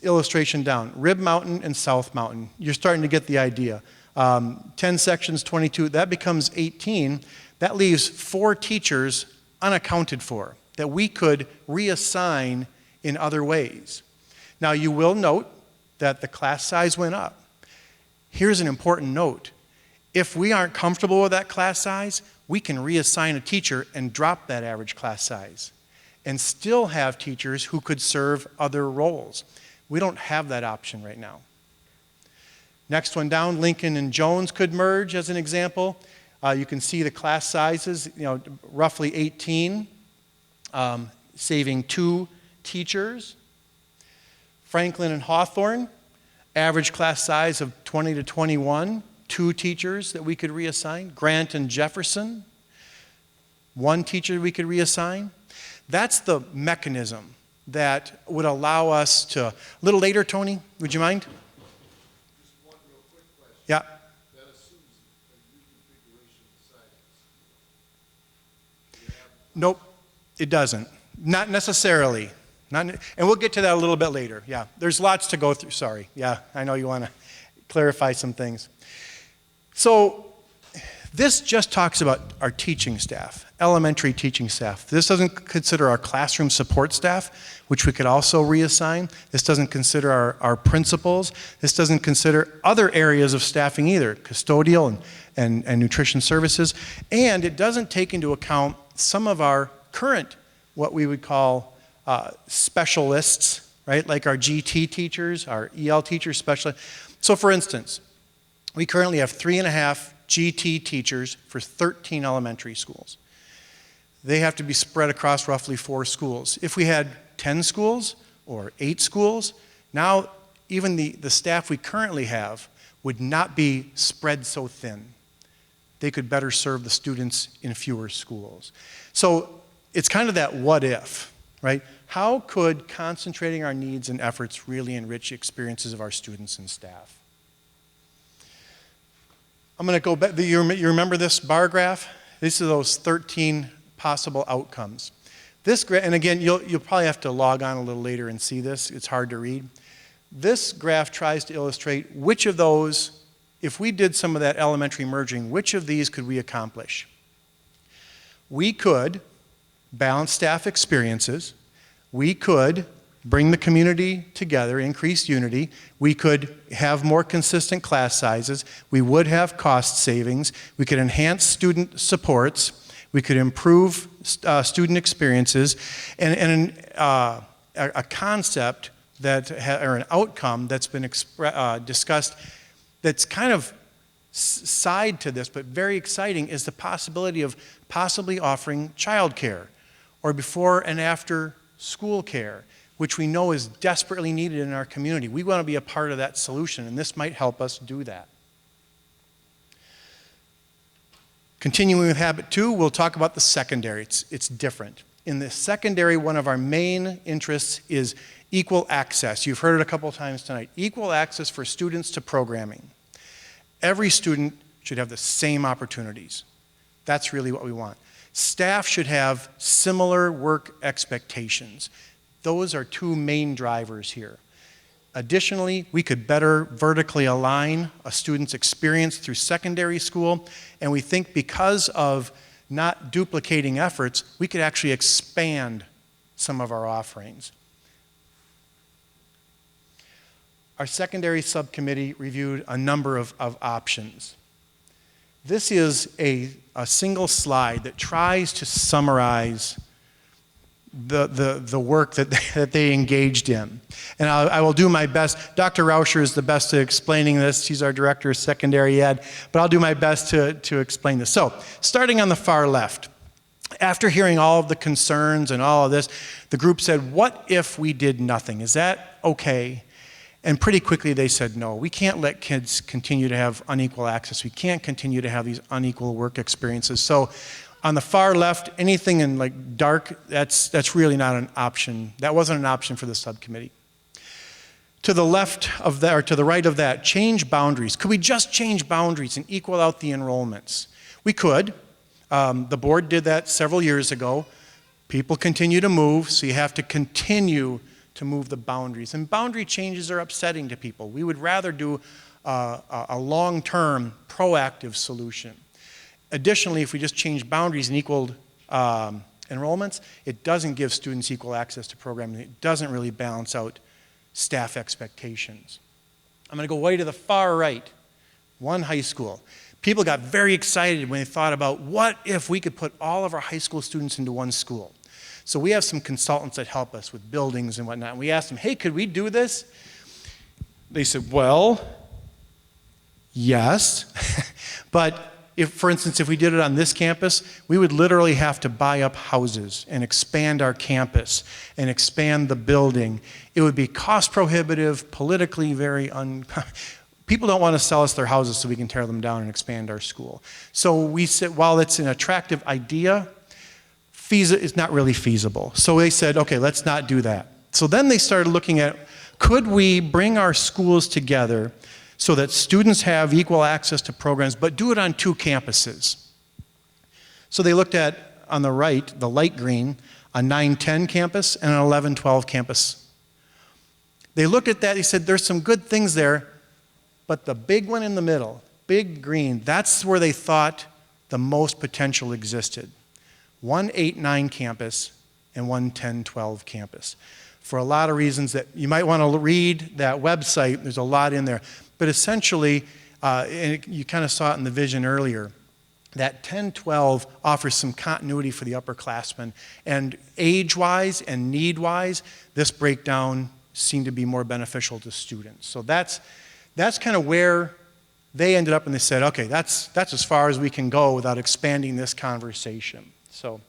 S8: illustration down, Rib Mountain and South Mountain. You're starting to get the idea. 10 sections, 22, that becomes 18. That leaves 4 teachers unaccounted for that we could reassign in other ways. Now, you will note that the class size went up. Here's an important note. If we aren't comfortable with that class size, we can reassign a teacher and drop that average class size and still have teachers who could serve other roles. We don't have that option right now. Next one down, Lincoln and Jones could merge as an example. You can see the class sizes, roughly 18, saving 2 teachers. Franklin and Hawthorne, average class size of 20 to 21, 2 teachers that we could reassign. Grant and Jefferson, 1 teacher we could reassign. That's the mechanism that would allow us to, a little later, Tony, would you mind?
S7: Just one real quick question.
S8: Yeah.
S7: That assumes a reconfiguration of sites.
S8: Nope, it doesn't. Not necessarily. And we'll get to that a little bit later. Yeah, there's lots to go through. Sorry. Yeah, I know you want to clarify some things. So this just talks about our teaching staff, elementary teaching staff. This doesn't consider our classroom support staff, which we could also reassign. This doesn't consider our principals. This doesn't consider other areas of staffing either, custodial and nutrition services. And it doesn't take into account some of our current, what we would call specialists, right? Like our GT teachers, our EL teachers, specialists. So for instance, we currently have 3.5 GT teachers for 13 elementary schools. They have to be spread across roughly 4 schools. If we had 10 schools or 8 schools, now even the staff we currently have would not be spread so thin. They could better serve the students in fewer schools. So it's kind of that what if, right? How could concentrating our needs and efforts really enrich the experiences of our students and staff? I'm going to go back. You remember this bar graph? These are those 13 possible outcomes. This graph, and again, you'll probably have to log on a little later and see this. It's hard to read. This graph tries to illustrate which of those, if we did some of that elementary merging, which of these could we accomplish? We could balance staff experiences. We could bring the community together, increase unity. We could have more consistent class sizes. We would have cost savings. We could enhance student supports. We could improve student experiences. And a concept that, or an outcome that's been discussed that's kind of side to this, but very exciting, is the possibility of possibly offering childcare or before and after school care, which we know is desperately needed in our community. We want to be a part of that solution, and this might help us do that. Continuing with habit 2, we'll talk about the secondary. It's different. In the secondary, one of our main interests is equal access. You've heard it a couple times tonight. Equal access for students to programming. Every student should have the same opportunities. That's really what we want. Staff should have similar work expectations. Those are 2 main drivers here. Additionally, we could better vertically align a student's experience through secondary school, and we think because of not duplicating efforts, we could actually expand some of our offerings. Our secondary subcommittee reviewed a number of options. This is a single slide that tries to summarize the work that they engaged in. And I will do my best. Dr. Rauscher is the best at explaining this. He's our director of secondary ed, but I'll do my best to explain this. So, starting on the far left, after hearing all of the concerns and all of this, the group said, what if we did nothing? Is that okay? And pretty quickly they said, no, we can't let kids continue to have unequal access. We can't continue to have these unequal work experiences. So on the far left, anything in like dark, that's really not an option. That wasn't an option for the subcommittee. To the left of that, or to the right of that, change boundaries. Could we just change boundaries and equal out the enrollments? We could. The board did that several years ago. People continue to move, so you have to continue to move the boundaries. And boundary changes are upsetting to people. We would rather do a long-term, proactive solution. Additionally, if we just change boundaries and equaled enrollments, it doesn't give students equal access to programming. It doesn't really balance out staff expectations. I'm going to go way to the far right, one high school. People got very excited when they thought about what if we could put all of our high school students into one school. So we have some consultants that help us with buildings and whatnot. And we asked them, hey, could we do this? They said, well, yes. But if, for instance, if we did it on this campus, we would literally have to buy up houses and expand our campus and expand the building. It would be cost prohibitive, politically very people don't want to sell us their houses so we can tear them down and expand our school. So we said, while it's an attractive idea, it's not really feasible. So they said, okay, let's not do that. So then they started looking at, could we bring our schools together so that students have equal access to programs, but do it on 2 campuses? So they looked at, on the right, the light green, a 9-10 campus and an 11-12 campus. They looked at that, they said, there's some good things there, but the big one in the middle, big green, that's where they thought the most potential existed. One 8-9 campus and one 10-12 campus. For a lot of reasons that you might want to read that website, there's a lot in there. But essentially, and you kind of saw it in the vision earlier, that 10-12 offers some continuity for the upperclassmen. And age-wise and need-wise, this breakdown seemed to be more beneficial to students. So that's kind of where they ended up, and they said, okay, that's as far as we can go without expanding this conversation. So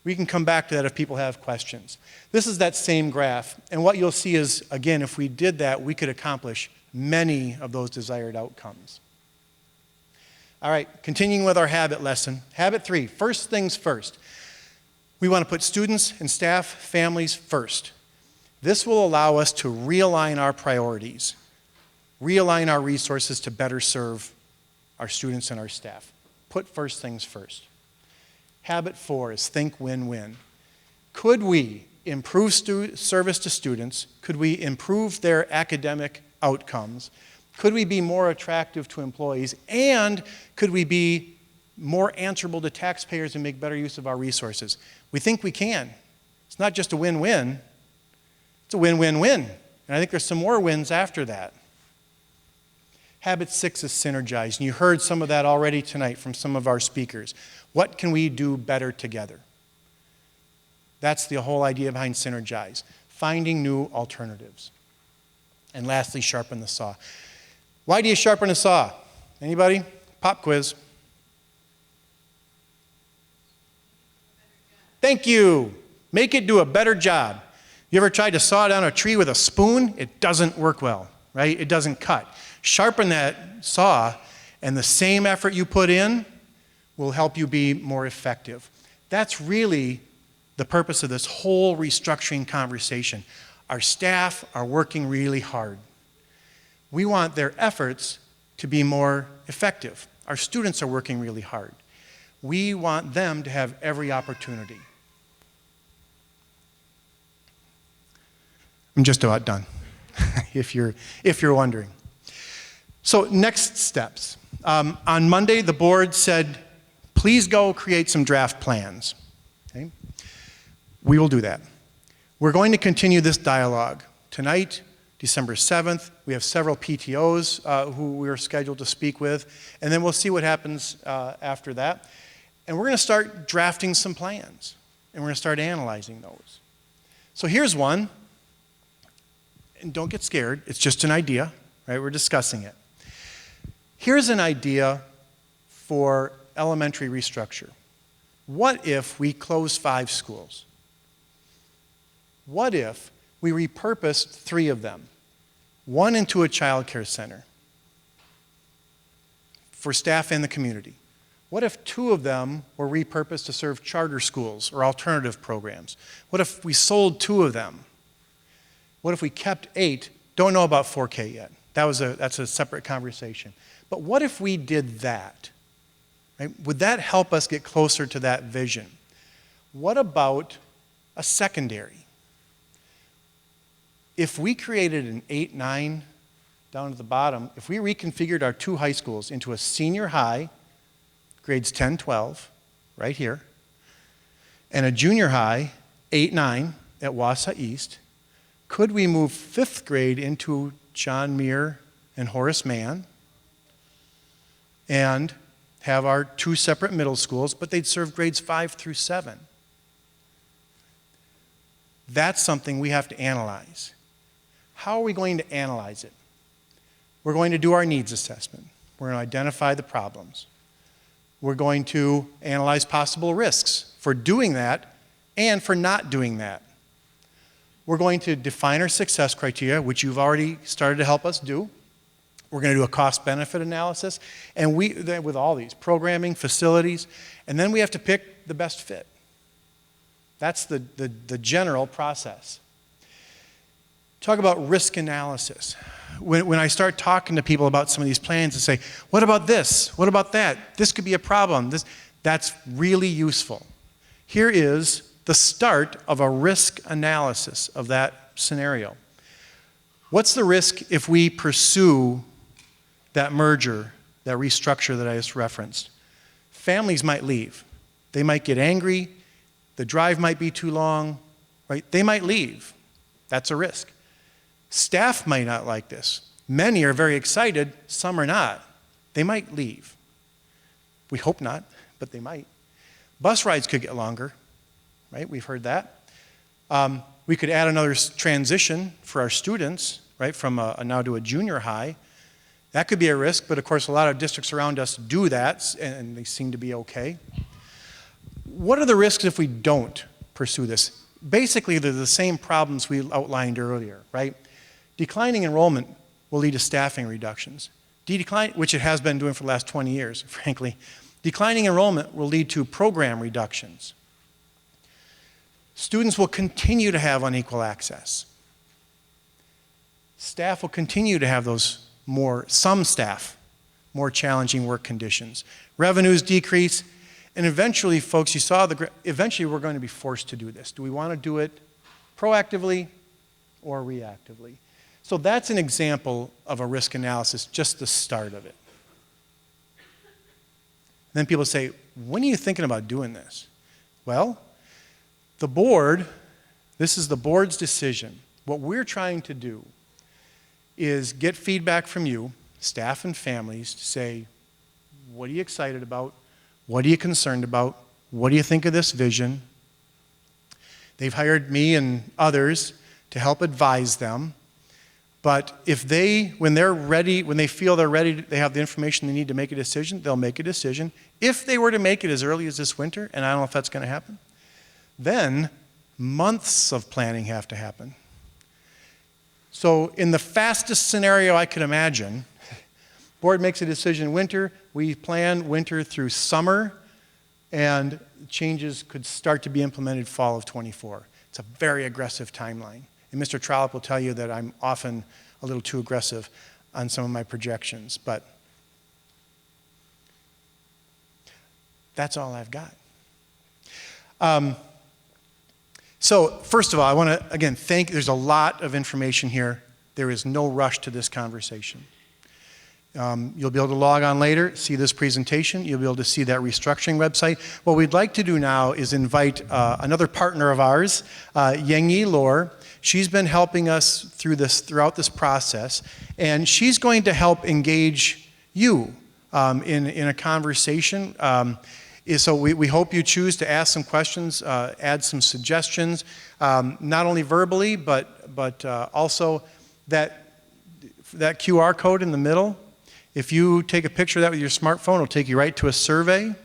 S8: we can come back to that if people have questions. This is that same graph, and what you'll see is, again, if we did that, we could accomplish many of those desired outcomes. All right, continuing with our habit lesson. Habit 3, first things first. We want to put students and staff, families first. This will allow us to realign our priorities, realign our resources to better serve our students and our staff. Put first things first. Habit 4 is think win-win. Could we improve service to students? Could we improve their academic outcomes? Could we be more attractive to employees? And could we be more answerable to taxpayers and make better use of our resources? We think we can. It's not just a win-win, it's a win-win-win. And I think there's some more wins after that. Habit 6 is synergize, and you heard some of that already tonight from some of our speakers. What can we do better together? That's the whole idea behind synergize, finding new alternatives. And lastly, sharpen the saw. Why do you sharpen a saw? Anybody? Pop quiz. Thank you. Make it do a better job. You ever tried to saw down a tree with a spoon? It doesn't work well, right? It doesn't cut. Sharpen that saw, and the same effort you put in will help you be more effective. That's really the purpose of this whole restructuring conversation. Our staff are working really hard. We want their efforts to be more effective. Our students are working really hard. We want them to have every opportunity. I'm just about done, if you're wondering. So next steps. On Monday, the board said, please go create some draft plans. Okay? We will do that. We're going to continue this dialogue. Tonight, December 7th, we have several PTOs who we're scheduled to speak with, and then we'll see what happens after that. And we're going to start drafting some plans, and we're going to start analyzing those. So here's one, and don't get scared, it's just an idea, right? We're discussing it. Here's an idea for elementary restructure. What if we close 5 schools? What if we repurposed 3 of them? 1 into a child care center for staff and the community. What if 2 of them were repurposed to serve charter schools or alternative programs? What if we sold 2 of them? What if we kept 8? Don't know about 4K yet. That's a separate conversation. But what if we did that? Right? Would that help us get closer to that vision? What about a secondary? If we created an 8-9 down at the bottom, if we reconfigured our 2 high schools into a senior high, grades 10-12, right here, and a junior high, 8-9 at Wausau East, could we move 5th grade into John Muir and Horace Mann and have our 2 separate middle schools, but they'd serve grades 5 through 7? That's something we have to analyze. How are we going to analyze it? We're going to do our needs assessment. We're going to identify the problems. We're going to analyze possible risks for doing that and for not doing that. We're going to define our success criteria, which you've already started to help us do. We're going to do a cost-benefit analysis, and with all these, programming, facilities, and then we have to pick the best fit. That's the general process. Talk about risk analysis. When I start talking to people about some of these plans and say, what about this? What about that? This could be a problem. That's really useful. Here is the start of a risk analysis of that scenario. What's the risk if we pursue that merger, that restructure that I just referenced? Families might leave. They might get angry. The drive might be too long, right? They might leave. That's a risk. Staff might not like this. Many are very excited, some are not. They might leave. We hope not, but they might. Bus rides could get longer, right? We've heard that. We could add another transition for our students, right, from now to a junior high. That could be a risk, but of course a lot of districts around us do that, and they seem to be okay. What are the risks if we don't pursue this? Basically, they're the same problems we outlined earlier, right? Declining enrollment will lead to staffing reductions, which it has been doing for the last 20 years, frankly. Declining enrollment will lead to program reductions. Students will continue to have unequal access. Staff will continue to have some staff, more challenging work conditions. Revenues decrease, and eventually, folks, you saw eventually we're going to be forced to do this. Do we want to do it proactively or reactively? So that's an example of a risk analysis, just the start of it. And then people say, when are you thinking about doing this? Well, the board, this is the board's decision. What we're trying to do is get feedback from you, staff and families, to say, what are you excited about? What are you concerned about? What do you think of this vision? They've hired me and others to help advise them. But when they feel they're ready, they have the information they need to make a decision, they'll make a decision. If they were to make it as early as this winter, and I don't know if that's going to happen, then months of planning have to happen. So in the fastest scenario I could imagine, board makes a decision winter, we plan winter through summer, and changes could start to be implemented fall of '24. It's a very aggressive timeline. And Mr. Trollope will tell you that I'm often a little too aggressive on some of my projections, but that's all I've got. So first of all, I want to, again, there's a lot of information here. There is no rush to this conversation. You'll be able to log on later, see this presentation. You'll be able to see that restructuring website. What we'd like to do now is invite another partner of ours, Yengi Lor. She's been helping us throughout this process, and she's going to help engage you in a conversation. So we hope you choose to ask some questions, add some suggestions, not only verbally, but also that QR code in the middle. If you take a picture of that with your smartphone, it'll take you right to a survey.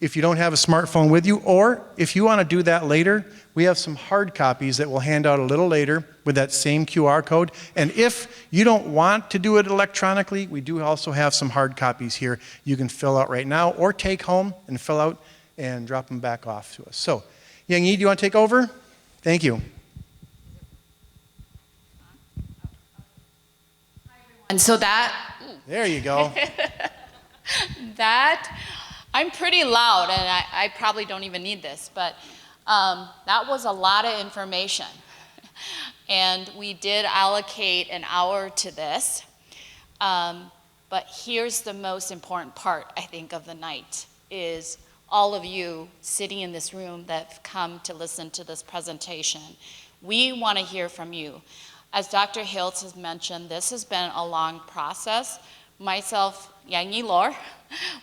S8: If you don't have a smartphone with you, or if you want to do that later, we have some hard copies that we'll hand out a little later with that same QR code. And if you don't want to do it electronically, we do also have some hard copies here you can fill out right now or take home and fill out and drop them back off to us. So, Yang Yi, do you want to take over? Thank you.
S11: And so
S8: there you go.
S11: I'm pretty loud, and I probably don't even need this, but that was a lot of information. And we did allocate an hour to this. But here's the most important part, I think, of the night, is all of you sitting in this room that have come to listen to this presentation. We want to hear from you. As Dr. Hiltz has mentioned, this has been a long process. Myself, Yangi Lor,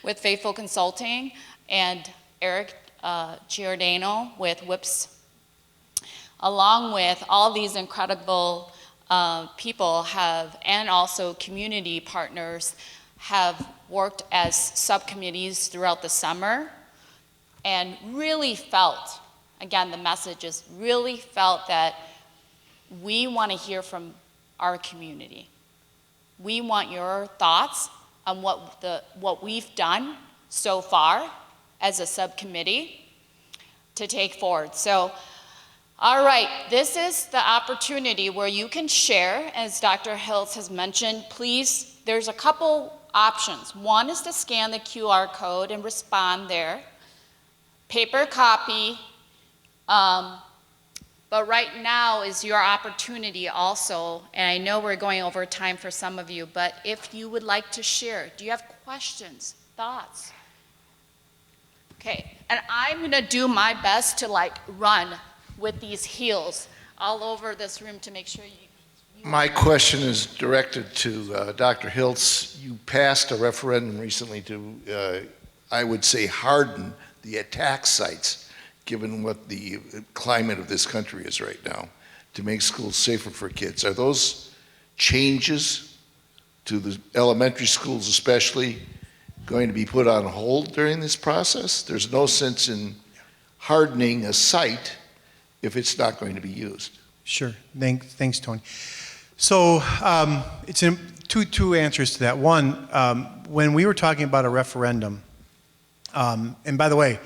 S11: with Faithful Consulting, and Eric Giordano with WIPS, along with all these incredible people and also community partners have worked as subcommittees throughout the summer and really felt, again, the message is really felt that we want to hear from our community. We want your thoughts on what we've done so far as a subcommittee to take forward. So, all right, this is the opportunity where you can share, as Dr. Hiltz has mentioned. Please, there's a couple options. One is to scan the QR code and respond there. Paper copy, but right now is your opportunity also, and I know we're going over time for some of you, but if you would like to share, do you have questions, thoughts? Okay, and I'm gonna do my best to run with these heels all over this room to make sure you
S12: My question is directed to Dr. Hiltz. You passed a referendum recently to, I would say, harden the attack sites, given what the climate of this country is right now, to make schools safer for kids. Are those changes to the elementary schools especially going to be put on hold during this process? There's no sense in hardening a site if it's not going to be used.
S8: Sure. Thanks, Tony. So it's two answers to that. One, when we were talking about a referendum, and by the way,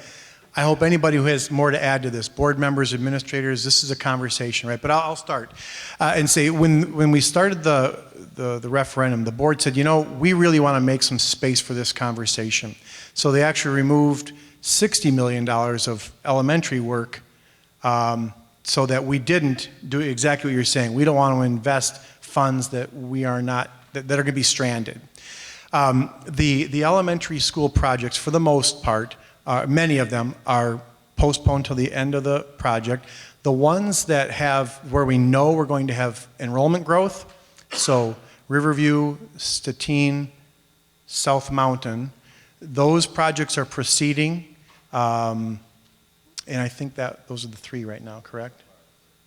S8: I hope anybody who has more to add to this, board members, administrators, this is a conversation, right? But I'll start and say when we started the referendum, the board said, we really want to make some space for this conversation. So they actually removed $60 million of elementary work so that we didn't do exactly what you're saying. We don't want to invest funds that we are not, that are going to be stranded. The elementary school projects, for the most part, many of them are postponed till the end of the project. The ones that where we know we're going to have enrollment growth, so Riverview, Statine, South Mountain, those projects are proceeding. And I think that those are the three right now, correct?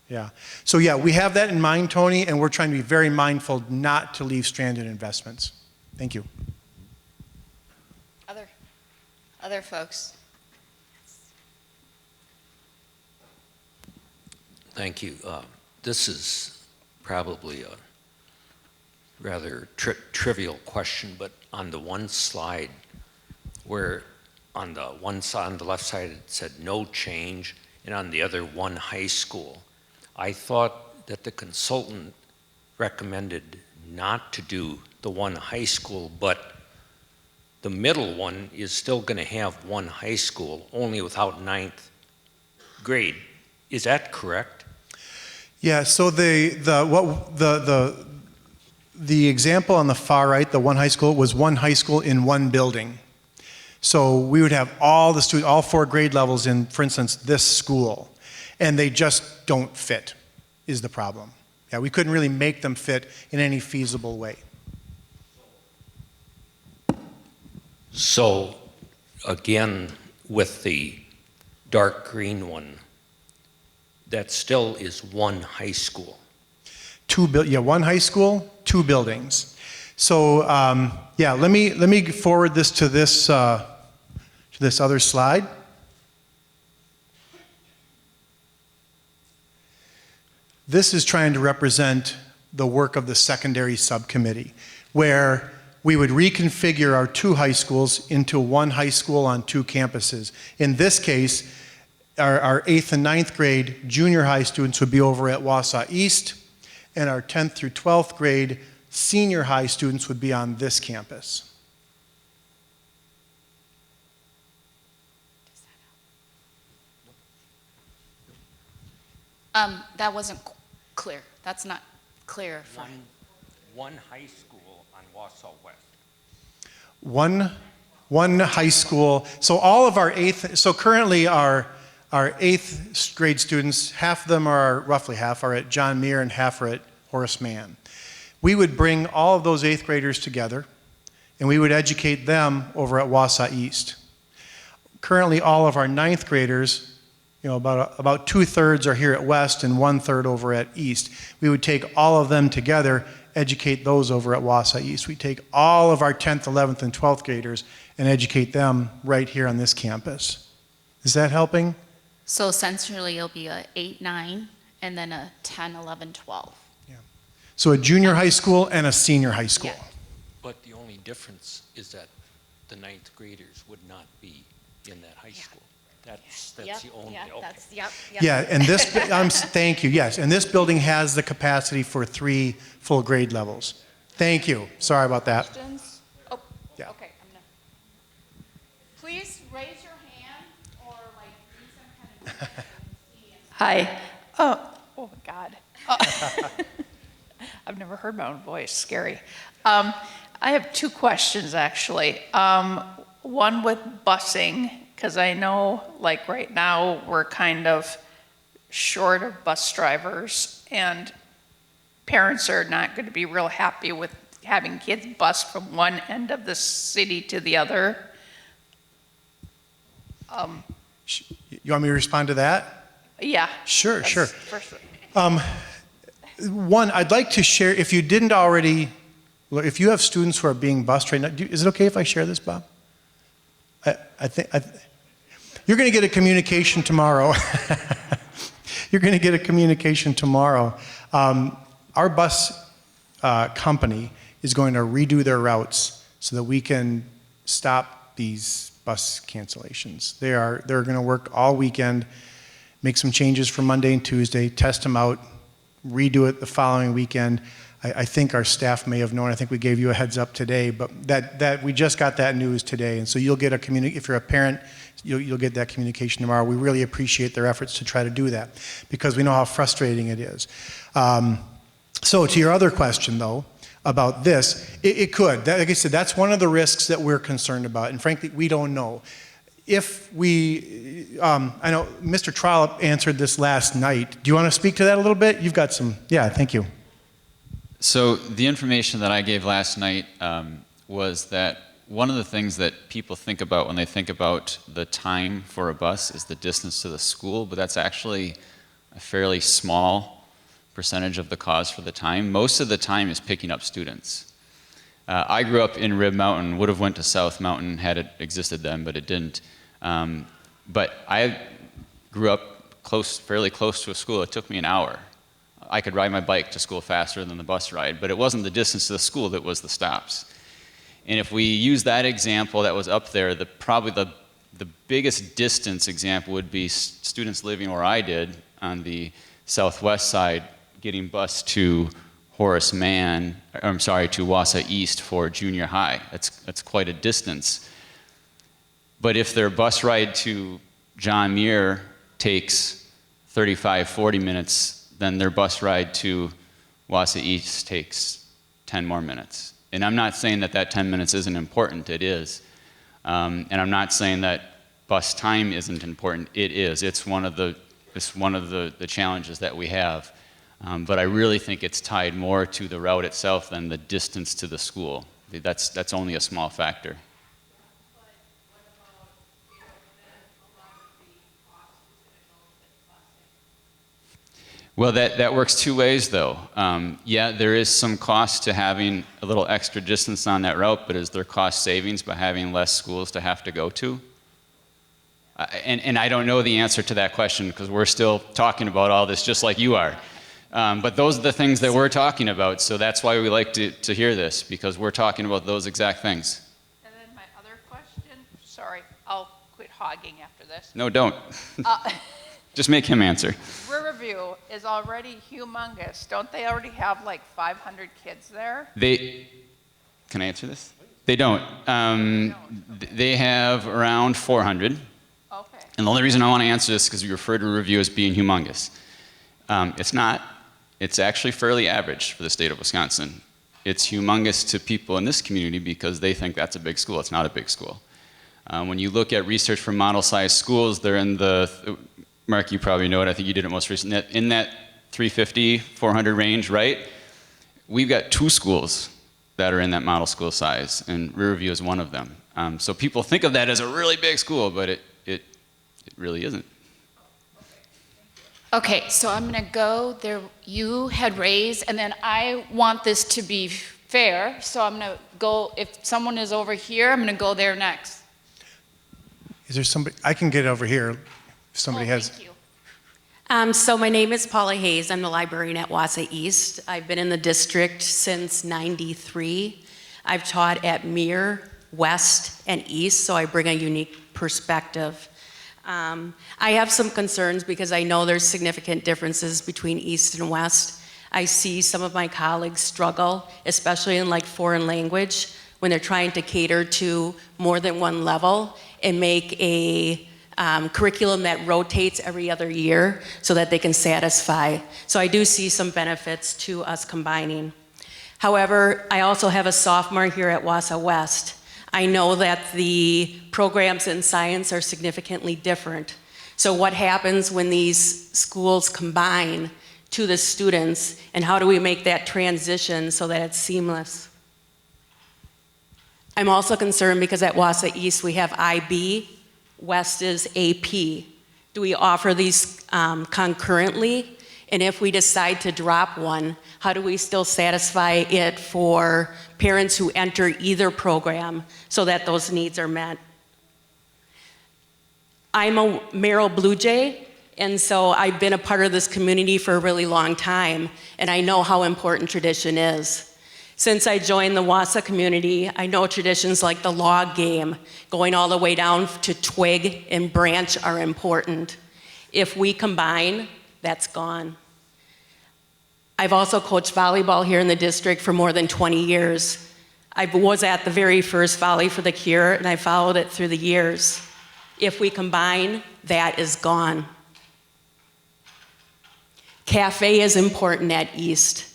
S8: Yeah. So yeah, we have that in mind, Tony, and we're trying to be very mindful not to leave stranded investments. Thank you.
S11: Other folks.
S13: Thank you. This is probably a rather trivial question, but on the one slide where on the one side, on the left side, it said no change, and on the other, one high school. I thought that the consultant recommended not to do the one high school, but the middle one is still going to have one high school, only without 9th grade. Is that correct?
S8: Yeah. So the example on the far right, the one high school, was one high school in one building. So we would have all the students, all 4 grade levels in, for instance, this school, and they just don't fit, is the problem. Yeah, we couldn't really make them fit in any feasible way.
S13: So again, with the dark green one, that still is one high school.
S8: One high school, 2 buildings. So yeah, let me forward this to this other slide. This is trying to represent the work of the secondary subcommittee, where we would reconfigure our 2 high schools into one high school on 2 campuses. In this case, our 8th and 9th grade junior high students would be over at Wausau East, and our 10th through 12th grade senior high students would be on this campus.
S11: That wasn't clear. That's not clear.
S13: One high school on Wausau West.
S8: One high school. So all of our 8th, so currently our Our 8th grade students, half of them are, roughly half, are at John Muir and half are at Horace Mann. We would bring all of those 8th graders together and we would educate them over at Wausau East. Currently, all of our 9th graders, about 2/3 are here at West and 1/3 over at East. We would take all of them together, educate those over at Wausau East. We take all of our 10th, 11th, and 12th graders and educate them right here on this campus. Is that helping?
S14: So essentially it'll be a 8, 9, and then a 10, 11, 12.
S8: So a junior high school and a senior high school.
S14: Yeah.
S13: But the only difference is that the 9th graders would not be in that high school. That's the only, okay.
S8: Yeah, and this, thank you, yes. And this building has the capacity for 3 full grade levels. Thank you. Sorry about that.
S11: Questions? Oh,
S8: Yeah.
S11: okay. Please raise your hand or like do some kind of.
S15: Hi. Oh God. I've never heard my own voice. Scary. I have 2 questions actually. One with busing, because I know like right now we're kind of short of bus drivers and parents are not going to be real happy with having kids bused from one end of the city to the other.
S8: You want me to respond to that?
S15: Yeah.
S8: Sure, sure.
S15: First
S8: One, I'd like to share, if you didn't already, if you have students who are being bused right now, is it okay if I share this, Bob? I think you're going to get a communication tomorrow. You're going to get a communication tomorrow. Our bus company is going to redo their routes so that we can stop these bus cancellations. They're going to work all weekend, make some changes for Monday and Tuesday, test them out, redo it the following weekend. I think our staff may have known. I think we gave you a heads up today, but that we just got that news today, and so you'll get if you're a parent, you'll get that communication tomorrow. We really appreciate their efforts to try to do that because we know how frustrating it is. So to your other question though about this, it could. Like I said, that's one of the risks that we're concerned about, and frankly, we don't know. If we, I know Mr. Trollope answered this last night. Do you want to speak to that a little bit? You've got some, yeah, thank you.
S16: So the information that I gave last night was that one of the things that people think about when they think about the time for a bus is the distance to the school, but that's actually a fairly small percentage of the cost for the time. Most of the time is picking up students. I grew up in Rib Mountain, would have went to South Mountain had it existed then, but it didn't. But I grew up fairly close to a school. It took me an hour. I could ride my bike to school faster than the bus ride, but it wasn't the distance to the school that was the stops. And if we use that example that was up there, probably the biggest distance example would be students living where I did on the southwest side getting bused to to Wausau East for junior high. That's quite a distance. But if their bus ride to John Muir takes 35, 40 minutes, then their bus ride to Wausau East takes 10 more minutes. And I'm not saying that 10 minutes isn't important, it is. And I'm not saying that bus time isn't important, it is. It's one of the challenges that we have. But I really think it's tied more to the route itself than the distance to the school. That's only a small factor. Well, that works 2 ways, though. Yeah, there is some cost to having a little extra distance on that route, but is there cost savings by having less schools to have to go to? And I don't know the answer to that question because we're still talking about all this just like you are. But those are the things that we're talking about, so that's why we like to hear this, because we're talking about those exact things.
S15: And then my other question, sorry, I'll quit hogging after this.
S16: No, don't. Just make him answer.
S15: Riverview is already humongous. Don't they already have like 500 kids there?
S16: Can I answer this? They don't. They have around 400.
S15: Okay.
S16: And the only reason I want to answer this is because you refer to Riverview as being humongous. It's not. It's actually fairly average for the state of Wisconsin. It's humongous to people in this community because they think that's a big school. It's not a big school. When you look at research from model-sized schools, they're in the, Mark, you probably know it, I think you did it most recently, in that 350, 400 range, right? We've got 2 schools that are in that model school size, and Riverview is one of them. So people think of that as a really big school, but it really isn't.
S11: Okay, so I'm going to go there. You had raised, and then I want this to be fair, so I'm going to go, if someone is over here, I'm going to go there next.
S8: Is there somebody, I can get over here if somebody has.
S11: Thank you.
S17: So my name is Paula Hayes. I'm the librarian at Wausau East. I've been in the district since '93. I've taught at Muir, West, and East, so I bring a unique perspective. I have some concerns because I know there's significant differences between East and West. I see some of my colleagues struggle, especially in like foreign language, when they're trying to cater to more than one level and make a curriculum that rotates every other year so that they can satisfy. So I do see some benefits to us combining. However, I also have a sophomore here at Wausau West. I know that the programs in science are significantly different. So what happens when these schools combine to the students, and how do we make that transition so that it's seamless? I'm also concerned because at Wausau East we have IB, West is AP. Do we offer these concurrently? And if we decide to drop one, how do we still satisfy it for parents who enter either program so that those needs are met? I'm a Merrill Blue Jay, and so I've been a part of this community for a really long time, and I know how important tradition is. Since I joined the Wausau community, I know traditions like the log game, going all the way down to twig and branch are important. If we combine, that's gone. I've also coached volleyball here in the district for more than 20 years. I was at the very first Volley for the Cure, and I followed it through the years. If we combine, that is gone. Cafe is important at East.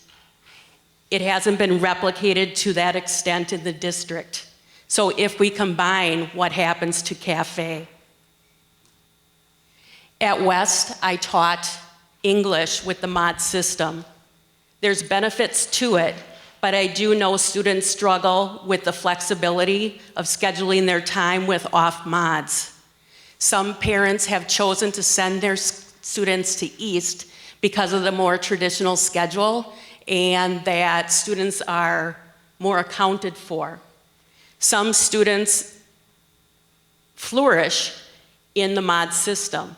S17: It hasn't been replicated to that extent in the district. So if we combine, what happens to Cafe? At West, I taught English with the mod system. There's benefits to it, but I do know students struggle with the flexibility of scheduling their time with off mods. Some parents have chosen to send their students to East because of the more traditional schedule and that students are more accounted for. Some students flourish in the mod system.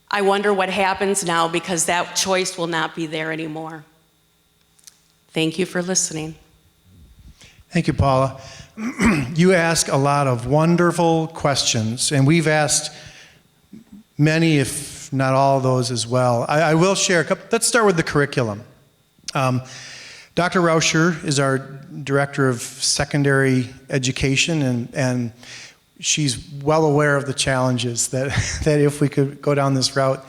S17: I wonder what happens now because that choice will not be there anymore. Thank you for listening.
S8: Thank you, Paula. You ask a lot of wonderful questions, and we've asked many, if not all of those as well. I will share a couple. Let's start with the curriculum. Dr. Rauscher is our Director of Secondary Education, and she's well aware of the challenges that if we could go down this route,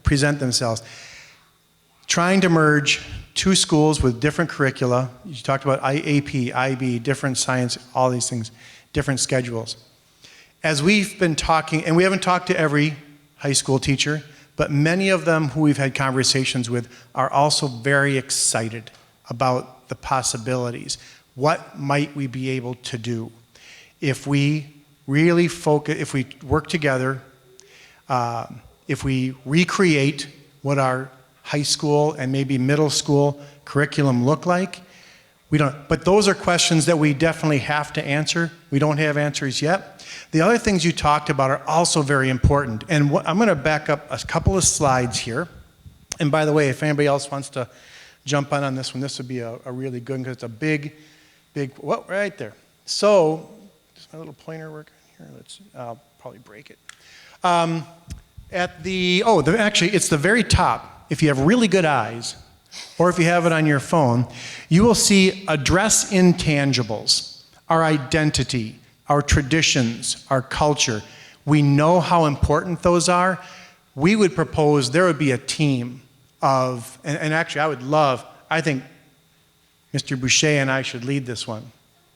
S8: present themselves. Trying to merge 2 schools with different curricula. You talked about AP, IB, different science, all these things, different schedules. As we've been talking, and we haven't talked to every high school teacher, but many of them who we've had conversations with are also very excited about the possibilities. What might we be able to do if we really focus, if we work together, if we recreate what our high school and maybe middle school curriculum look like? But those are questions that we definitely have to answer. We don't have answers yet. The other things you talked about are also very important. And I'm going to back up a couple of slides here. And by the way, if anybody else wants to jump on this one, this would be a really good one because it's a big, whoa, right there. So, does my little pointer work here? I'll probably break it. Actually, it's the very top. If you have really good eyes, or if you have it on your phone, you will see address intangibles, our identity, our traditions, our culture. We know how important those are. We would propose there would be a team of, and actually I think Mr. Boucher and I should lead this one.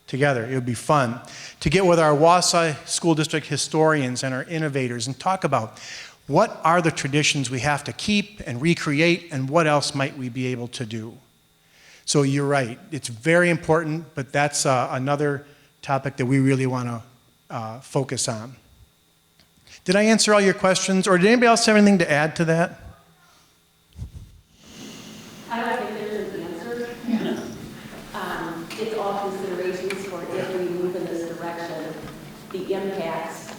S8: together. It would be fun to get with our Wausau School District historians and our innovators and talk about what are the traditions we have to keep and recreate, and what else might we be able to do. So you're right, it's very important, but that's another topic that we really want to focus on. Did I answer all your questions, or did anybody else have anything to add to that?
S17: I don't think there's an answer. Yeah. It's all considerations for if we move in this direction, the impacts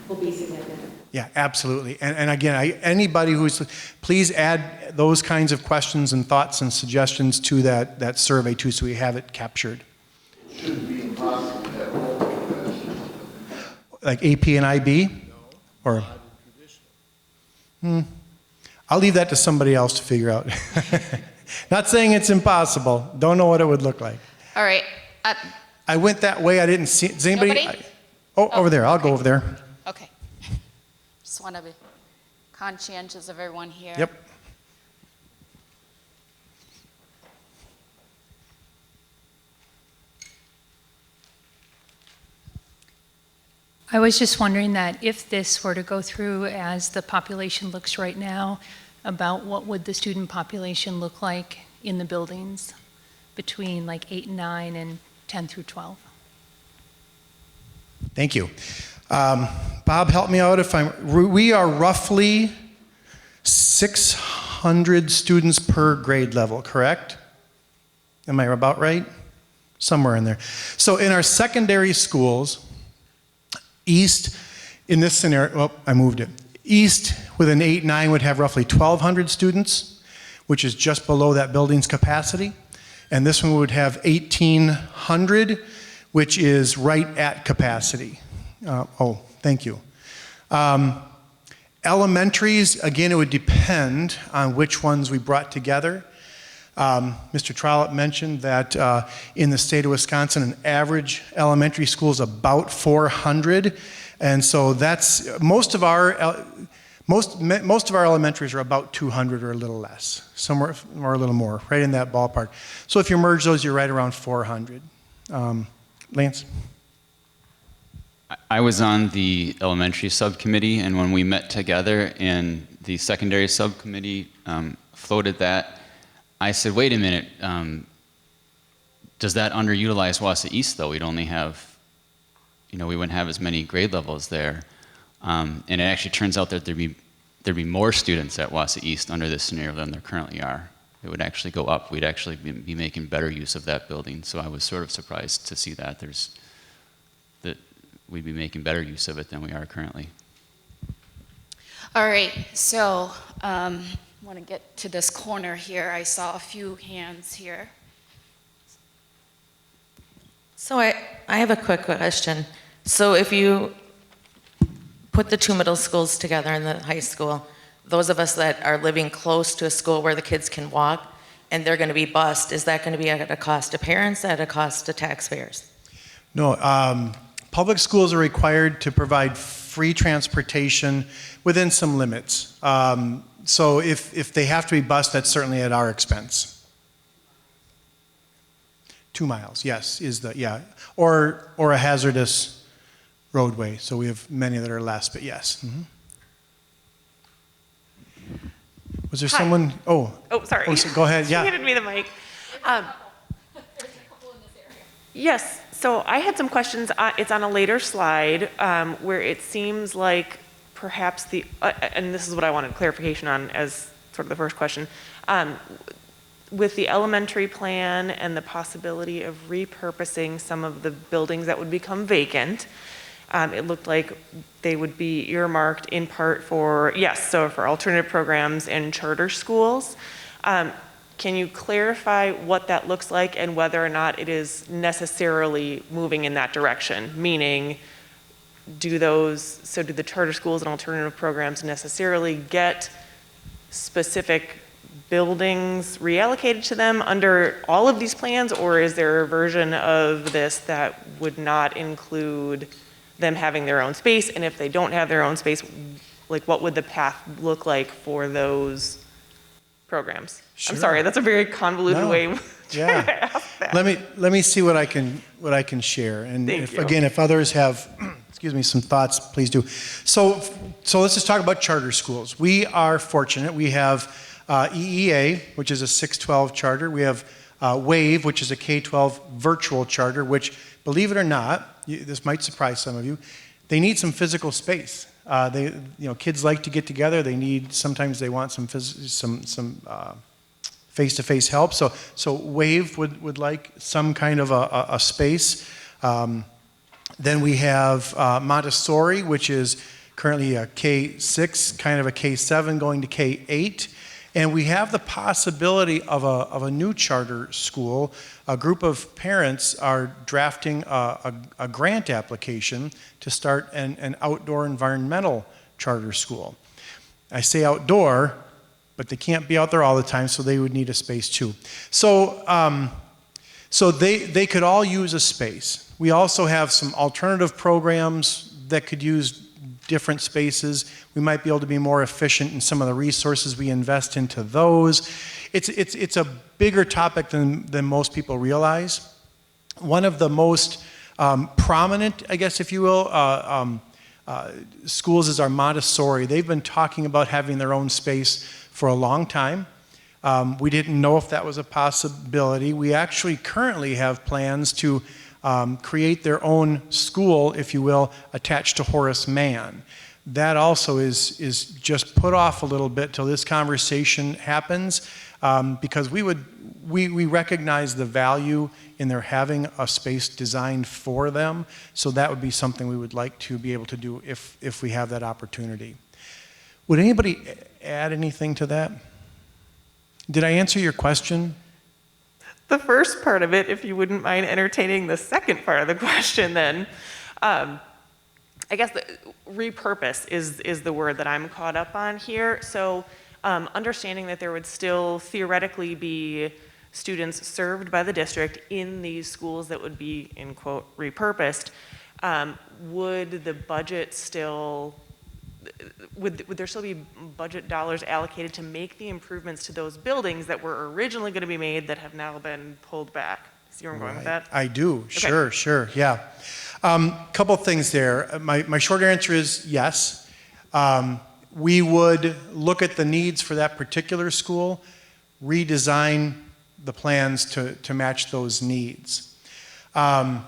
S17: will be significant.
S8: Yeah, absolutely. And again, anybody who's, please add those kinds of questions and thoughts and suggestions to that survey too, so we have it captured.
S12: Shouldn't be impossible to have multiple questions.
S8: Like AP and IB? Or? I'll leave that to somebody else to figure out. Not saying it's impossible. Don't know what it would look like.
S11: All right.
S8: I went that way. I didn't see. Does anybody?
S11: Nobody?
S8: Over there. I'll go over there.
S11: Okay. Just want to be conscientious of everyone here.
S8: Yep.
S18: I was just wondering that if this were to go through as the population looks right now, about what would the student population look like in the buildings between like 8 and 9 and 10 through 12?
S8: Thank you. Bob, help me out if we are roughly 600 students per grade level, correct? Am I about right? Somewhere in there. So in our secondary schools, East, in this scenario, well, I moved it. East with an 8-9 would have roughly 1,200 students, which is just below that building's capacity. And this one would have 1,800, which is right at capacity. Thank you. Elementaries, again, it would depend on which ones we brought together. Mr. Trollope mentioned that in the state of Wisconsin, an average elementary school is about 400, and so that's most of our elementaries are about 200 or a little less, somewhere or a little more, right in that ballpark. So if you merge those, you're right around 400. Lance?
S16: I was on the elementary subcommittee, and when we met together and the secondary subcommittee floated that, I said, wait a minute, does that underutilize Wausau East though? We'd only have, we wouldn't have as many grade levels there. And it actually turns out that there'd be more students at Wausau East under this scenario than there currently are. It would actually go up. We'd actually be making better use of that building. So I was sort of surprised to see that that we'd be making better use of it than we are currently.
S11: All right. So, I want to get to this corner here. I saw a few hands here.
S19: So I have a quick question. So if you put the two middle schools together and the high school, those of us that are living close to a school where the kids can walk and they're going to be bused, is that going to be at a cost to parents, at a cost to taxpayers?
S8: No, public schools are required to provide free transportation within some limits. So if they have to be bused, that's certainly at our expense. 2 miles, yes, or a hazardous roadway. So we have many that are less, but yes. Mm-hmm. Was there someone? Oh,
S20: sorry.
S8: So go ahead. Yeah.
S20: She handed me the mic. Yes. So I had some questions. It's on a later slide where it seems like perhaps and this is what I wanted clarification on as sort of the first question, with the elementary plan and the possibility of repurposing some of the buildings that would become vacant, it looked like they would be earmarked in part for alternative programs and charter schools. Can you clarify what that looks like and whether or not it is necessarily moving in that direction? Meaning, do the charter schools and alternative programs necessarily get specific buildings reallocated to them under all of these plans, or is there a version of this that would not include them having their own space? And if they don't have their own space, like what would the path look like for those programs? Sure. I'm sorry, that's a very convoluted way.
S8: Yeah.
S20: that.
S8: Let me see what I can share. And
S20: Thank you.
S8: if others have, excuse me, some thoughts, please do. So let's just talk about charter schools. We are fortunate. We have EEA, which is a 612 charter. We have WAVE, which is a K-12 virtual charter, which, believe it or not, this might surprise some of you, they need some physical space. Kids like to get together. Sometimes they want some face-to-face help. So WAVE would like some kind of a space. Then we have Montessori, which is currently a K-6, kind of a K-7 going to K-8. And we have the possibility of a new charter school. A group of parents are drafting a grant application to start an outdoor environmental charter school. I say outdoor, but they can't be out there all the time, so they would need a space too. So they could all use a space. We also have some alternative programs that could use different spaces. We might be able to be more efficient in some of the resources we invest into those. It's a bigger topic than most people realize. One of the most prominent, I guess if you will, schools is our Montessori. They've been talking about having their own space for a long time. We didn't know if that was a possibility. We actually currently have plans to create their own school, if you will, attached to Horace Mann. That also is just put off a little bit till this conversation happens, because we recognize the value in their having a space designed for them. So that would be something we would like to be able to do if we have that opportunity. Would anybody add anything to that? Did I answer your question?
S20: The first part of it, if you wouldn't mind entertaining the second part of the question, then I guess repurpose is the word that I'm caught up on here. So understanding that there would still theoretically be students served by the district in these schools that would be, in quote, repurposed, would the budget still, would there still be budget dollars allocated to make the improvements to those buildings that were originally going to be made that have now been pulled back? See where I'm going with that?
S8: I do.
S20: Okay.
S8: Sure, yeah. Couple things there. My short answer is yes. We would look at the needs for that particular school, redesign the plans to match those needs. And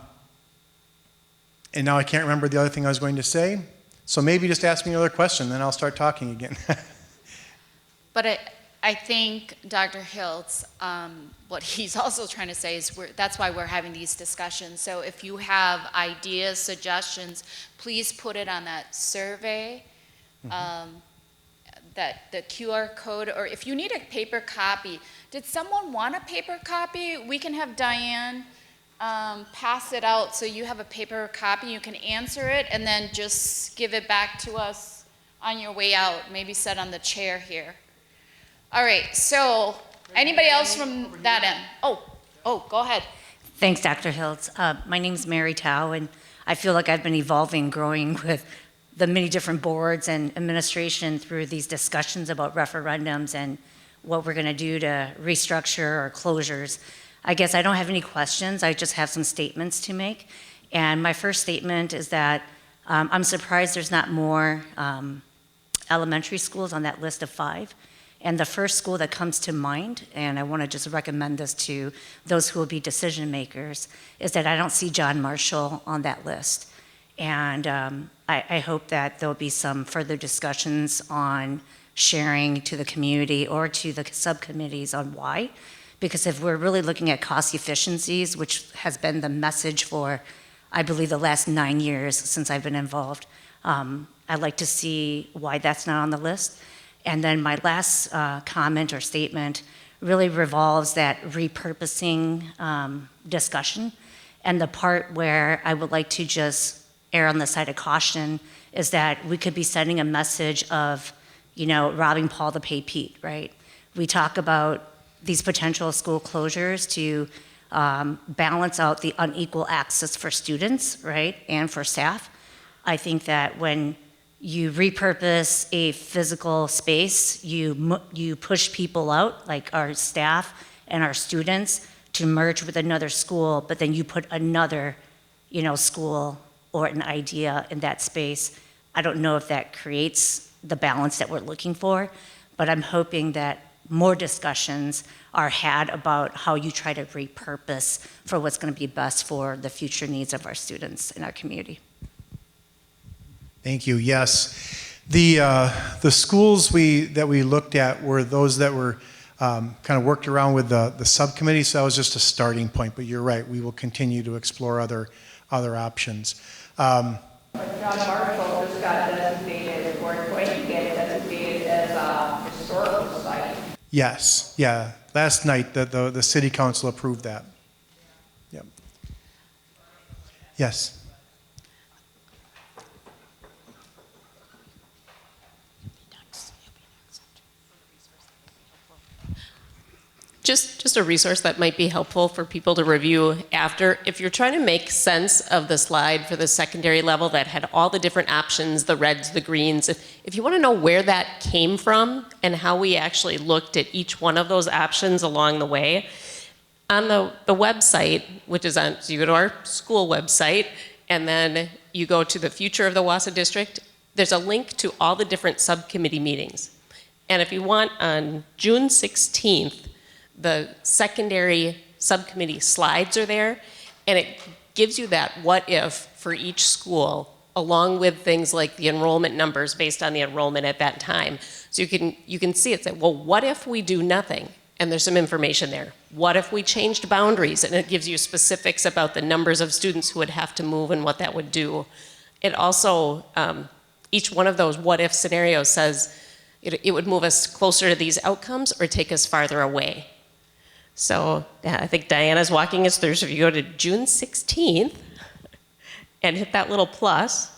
S8: now I can't remember the other thing I was going to say. So maybe just ask me another question, then I'll start talking again.
S14: But I think Dr. Hiltz, what he's also trying to say is that's why we're having these discussions. So if you have ideas, suggestions, please put it on that survey, that the QR code, or if you need a paper copy. Did someone want a paper copy? We can have Diane pass it out so you have a paper copy. You can answer it and then just give it back to us on your way out. Maybe sit on the chair here. All right, so anybody else from that end? Oh, go ahead.
S21: Thanks, Dr. Hiltz. My name's Mary Tao, and I feel like I've been evolving, growing with the many different boards and administration through these discussions about referendums and what we're going to do to restructure or closures. I guess I don't have any questions. I just have some statements to make. And my first statement is that I'm surprised there's not more elementary schools on that list of 5. And the first school that comes to mind, and I want to just recommend this to those who will be decision makers, is that I don't see John Marshall on that list. And I hope that there'll be some further discussions on sharing to the community or to the subcommittees on why. Because if we're really looking at cost efficiencies, which has been the message for, I believe, the last 9 years since I've been involved, I'd like to see why that's not on the list. And then my last comment or statement really revolves that repurposing discussion. And the part where I would like to just err on the side of caution is that we could be sending a message of, robbing Paul to pay Pete, right? We talk about these potential school closures to balance out the unequal access for students, right, and for staff. I think that when you repurpose a physical space, you push people out, like our staff and our students, to merge with another school, but then you put another, school or an idea in that space. I don't know if that creates the balance that we're looking for, but I'm hoping that more discussions are had about how you try to repurpose for what's going to be best for the future needs of our students in our community.
S8: Thank you. Yes. The schools that we looked at were those that were kind of worked around with the subcommittee, so that was just a starting point, but you're right, we will continue to explore other options.
S15: John Marshall just got designated, or going to get designated as a historical site.
S8: Yes, yeah, last night the city council approved that. Yep. Yes.
S2: Just a resource that might be helpful for people to review after. If you're trying to make sense of the slide for the secondary level that had all the different options, the reds, the greens, if you want to know where that came from and how we actually looked at each one of those options along the way, on the website, which is on, so you go to our school website, and then you go to the future of the Wausau district, there's a link to all the different subcommittee meetings. And if you want, on June 16th, the secondary subcommittee slides are there, and it gives you that what if for each school, along with things like the enrollment numbers based on the enrollment at that time. So you can see it, say, well, what if we do nothing? And there's some information there. What if we changed boundaries? And it gives you specifics about the numbers of students who would have to move and what that would do. It also, each one of those what if scenarios says it would move us closer to these outcomes or take us farther away. So I think Diana's walking us through. So if you go to June 16th and hit that little plus,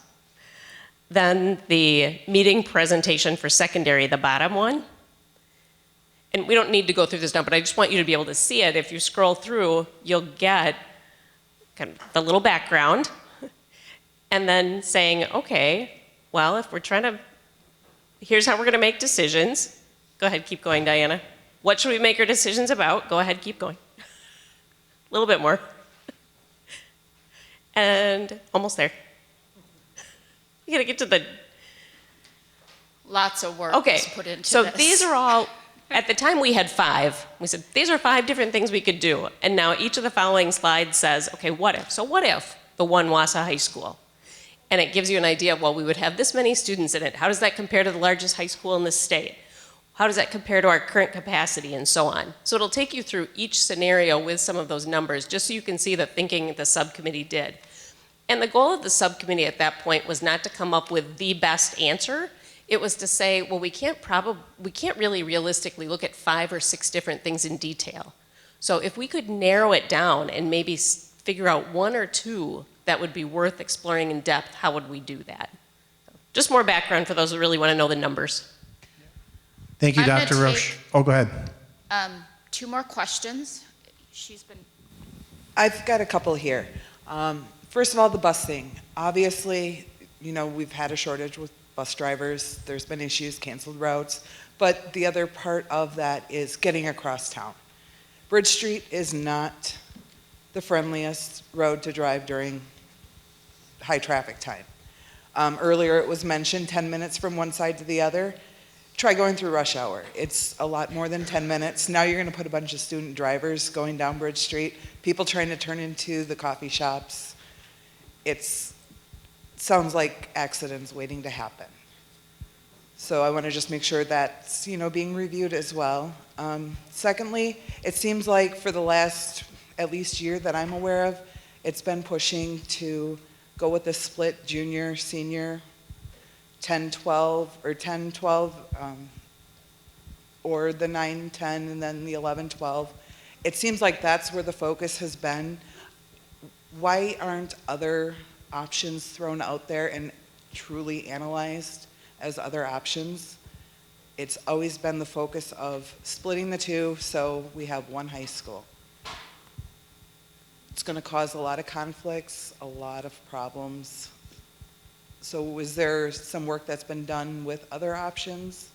S2: then the meeting presentation for secondary, the bottom one, and we don't need to go through this now, but I just want you to be able to see it. If you scroll through, you'll get kind of the little background, and then saying, okay, well, if we're trying to, here's how we're going to make decisions. Go ahead, keep going, Diana. What should we make our decisions about? Go ahead, keep going. A little bit more. And almost there. You gotta get to the...
S14: Lots of work was put into
S2: so
S14: this.
S2: These are all, at the time we had 5. We said, these are 5 different things we could do. And now each of the following slides says, okay, what if? So what if the one Wausau High School? And it gives you an idea of, well, we would have this many students in it. How does that compare to the largest high school in the state? How does that compare to our current capacity, and so on? So it'll take you through each scenario with some of those numbers, just so you can see the thinking the subcommittee did. And the goal of the subcommittee at that point was not to come up with the best answer. It was to say, well, we can't really realistically look at 5 or 6 different things in detail. So if we could narrow it down and maybe figure out 1 or 2 that would be worth exploring in depth, how would we do that? Just more background for those who really want to know the numbers.
S8: Thank you,
S14: I'm gonna
S8: Dr. Roche. Oh, go ahead.
S14: 2 more questions. She's been...
S22: I've got a couple here. First of all, the bus thing. Obviously, we've had a shortage with bus drivers. There's been issues, canceled routes. But the other part of that is getting across town. Bridge Street is not the friendliest road to drive during high traffic time. Earlier it was mentioned 10 minutes from one side to the other. Try going through rush hour. It's a lot more than 10 minutes. Now you're going to put a bunch of student drivers going down Bridge Street, people trying to turn into the coffee shops. It sounds like accidents waiting to happen. So I want to just make sure that's, being reviewed as well. Secondly, it seems like for the last at least year that I'm aware of, it's been pushing to go with the split junior, senior, 10-12 or 10-12, or the 9-10 and then the 11-12. It seems like that's where the focus has been. Why aren't other options thrown out there and truly analyzed as other options? It's always been the focus of splitting the 2 so we have one high school. It's going to cause a lot of conflicts, a lot of problems. So is there some work that's been done with other options?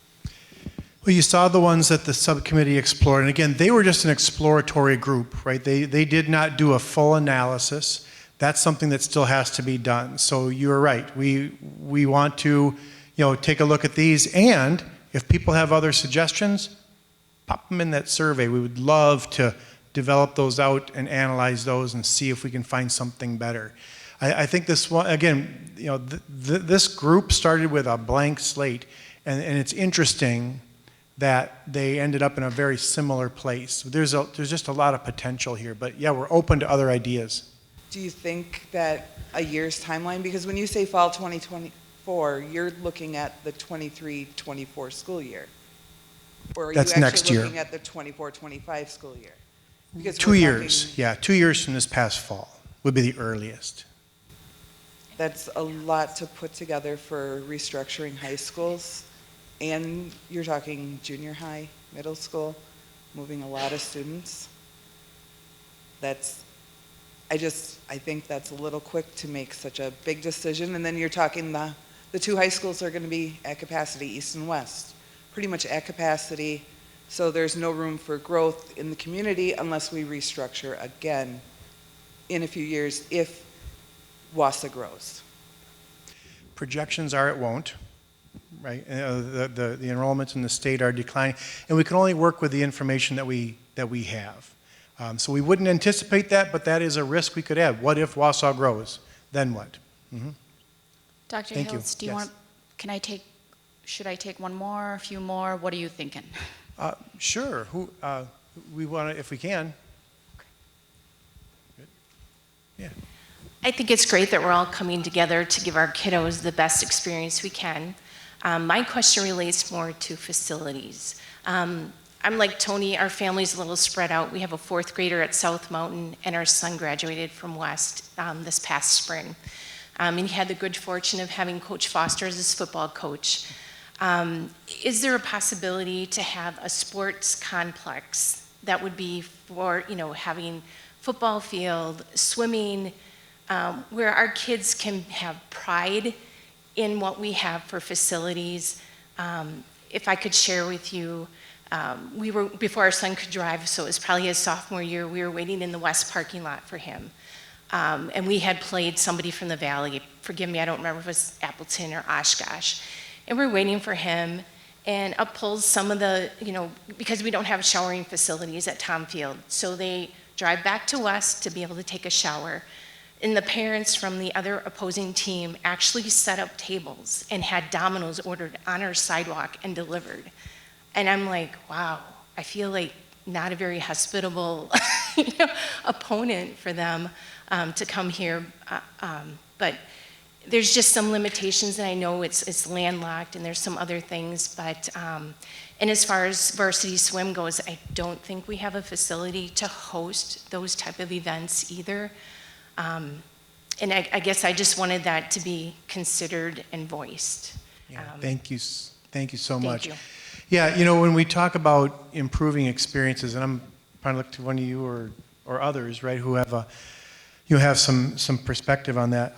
S8: Well, you saw the ones that the subcommittee explored, and again, they were just an exploratory group, right? They did not do a full analysis. That's something that still has to be done. So you're right. We want to, take a look at these, and if people have other suggestions, pop them in that survey. We would love to develop those out and analyze those and see if we can find something better. I think this one, again, this group started with a blank slate, and it's interesting that they ended up in a very similar place. There's just a lot of potential here, but yeah, we're open to other ideas.
S22: Do you think that a year's timeline, because when you say fall 2024, you're looking at the 23-24 school year? Or are
S8: That's
S22: you actually
S8: next year.
S22: looking at the 24-25 school year? Because
S8: 2
S22: we're
S8: years,
S22: talking-
S8: yeah, 2 years from this past fall would be the earliest.
S22: That's a lot to put together for restructuring high schools. And you're talking junior high, middle school, moving a lot of students. I think that's a little quick to make such a big decision. And then you're talking the two high schools are going to be at capacity, east and west, pretty much at capacity. So there's no room for growth in the community unless we restructure again in a few years if Wausau grows.
S8: Projections are it won't, right? The enrollments in the state are declining, and we can only work with the information that we have. So we wouldn't anticipate that, but that is a risk we could have. What if Wausau grows? Then what? Mm-hmm.
S14: Dr.
S8: Thank
S14: Hiltz,
S8: you.
S14: do you
S8: Yes.
S14: should I take one more, a few more? What are you thinking?
S8: Sure. We want to, if we can. Good. Yeah.
S3: I think it's great that we're all coming together to give our kiddos the best experience we can. My question relates more to facilities. I'm like Tony, our family's a little spread out. We have a 4th grader at South Mountain, and our son graduated from West this past spring. And he had the good fortune of having Coach Foster as his football coach. Is there a possibility to have a sports complex that would be for, having football field, swimming, where our kids can have pride in what we have for facilities? If I could share with you, before our son could drive, so it was probably his sophomore year, we were waiting in the west parking lot for him. And we had played somebody from the Valley. Forgive me, I don't remember if it was Appleton or Oshkosh. And we're waiting for him, and up pulls some of the, because we don't have showering facilities at Tom Field. So they drive back to West to be able to take a shower. And the parents from the other opposing team actually set up tables and had Domino's ordered on our sidewalk and delivered. And I'm like, wow, I feel like not a very hospitable opponent for them to come here. But there's just some limitations, and I know it's landlocked and there's some other things. But and as far as varsity swim goes, I don't think we have a facility to host those type of events either. And I guess I just wanted that to be considered and voiced.
S8: Yeah, thank you so much.
S3: Thank you.
S8: Yeah, when we talk about improving experiences, and I'm trying to look to one of you or others, right, who have some perspective on that.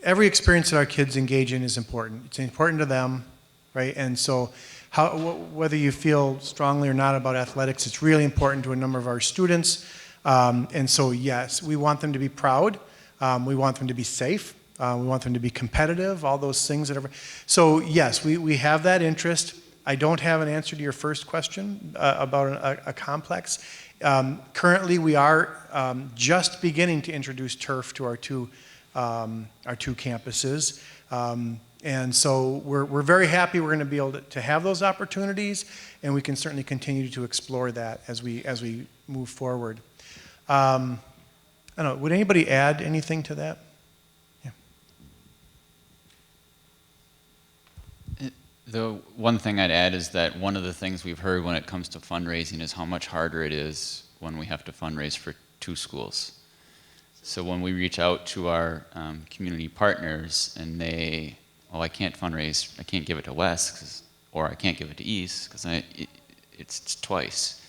S8: Every experience that our kids engage in is important. It's important to them, right? And so whether you feel strongly or not about athletics, it's really important to a number of our students. And so, yes, we want them to be proud. We want them to be safe. We want them to be competitive, all those things. So, yes, we have that interest. I don't have an answer to your first question about a complex. Currently, we are just beginning to introduce turf to our two campuses. And so we're very happy we're going to be able to have those opportunities, and we can certainly continue to explore that as we move forward. I don't know, would anybody add anything to that? Yeah.
S16: The one thing I'd add is that one of the things we've heard when it comes to fundraising is how much harder it is when we have to fundraise for 2 schools. So when we reach out to our community partners and I can't fundraise, I can't give it to West, or I can't give it to East, because it's twice.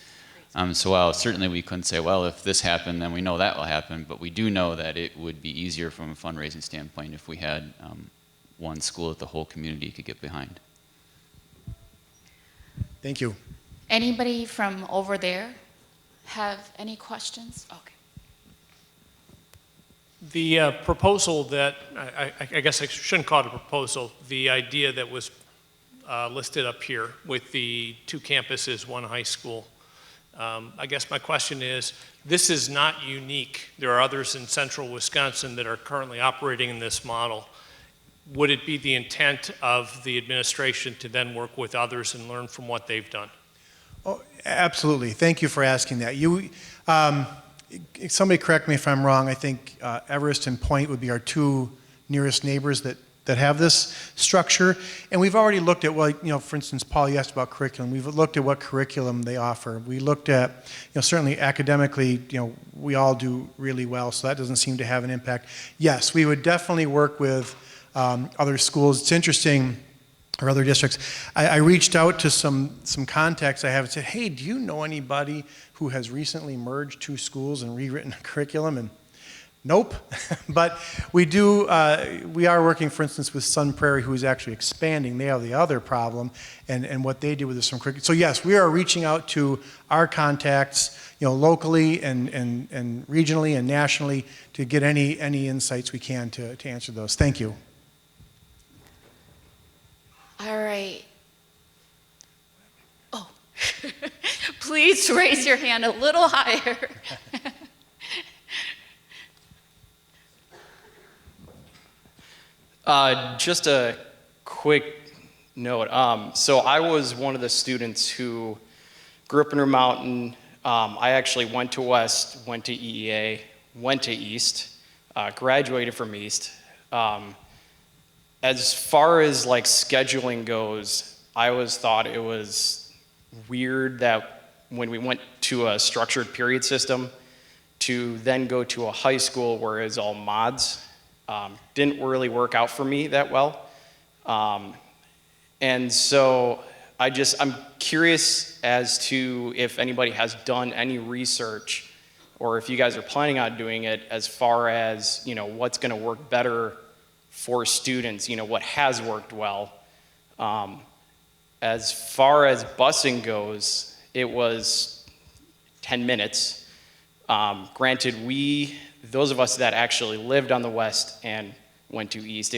S16: So while certainly we couldn't say, well, if this happened, then we know that will happen, but we do know that it would be easier from a fundraising standpoint if we had one school that the whole community could get behind.
S8: Thank you.
S11: Anybody from over there have any questions? Okay.
S4: The proposal that, I guess I shouldn't call it a proposal, the idea that was listed up here with the 2 campuses, 1 high school. I guess my question is, this is not unique. There are others in central Wisconsin that are currently operating in this model. Would it be the intent of the administration to then work with others and learn from what they've done?
S8: Oh, absolutely. Thank you for asking that. Somebody correct me if I'm wrong. I think Everest and Point would be our 2 nearest neighbors that have this structure. And we've already looked at, well, for instance, Paul, you asked about curriculum. We've looked at what curriculum they offer. We looked at, certainly academically, we all do really well, so that doesn't seem to have an impact. Yes, we would definitely work with other schools. It's interesting, or other districts. I reached out to some contacts I have and said, hey, do you know anybody who has recently merged 2 schools and rewritten a curriculum? And nope. But we are working, for instance, with Sun Prairie, who is actually expanding. They have the other problem, and what they do with some curriculum. So yes, we are reaching out to our contacts, locally and regionally and nationally to get any insights we can to answer those. Thank you.
S11: All right. Oh, please raise your hand a little higher.
S5: Just a quick note. So I was one of the students who grew up in Intermountain. I actually went to West, went to EEA, went to East, graduated from East. As far as like scheduling goes, I always thought it was weird that when we went to a structured period system to then go to a high school where it's all mods, didn't really work out for me that well. And so I'm curious as to if anybody has done any research or if you guys are planning on doing it as far as, what's gonna work better for students, what has worked well. As far as busing goes, it was 10 minutes. Granted, those of us that actually lived on the West and went to East,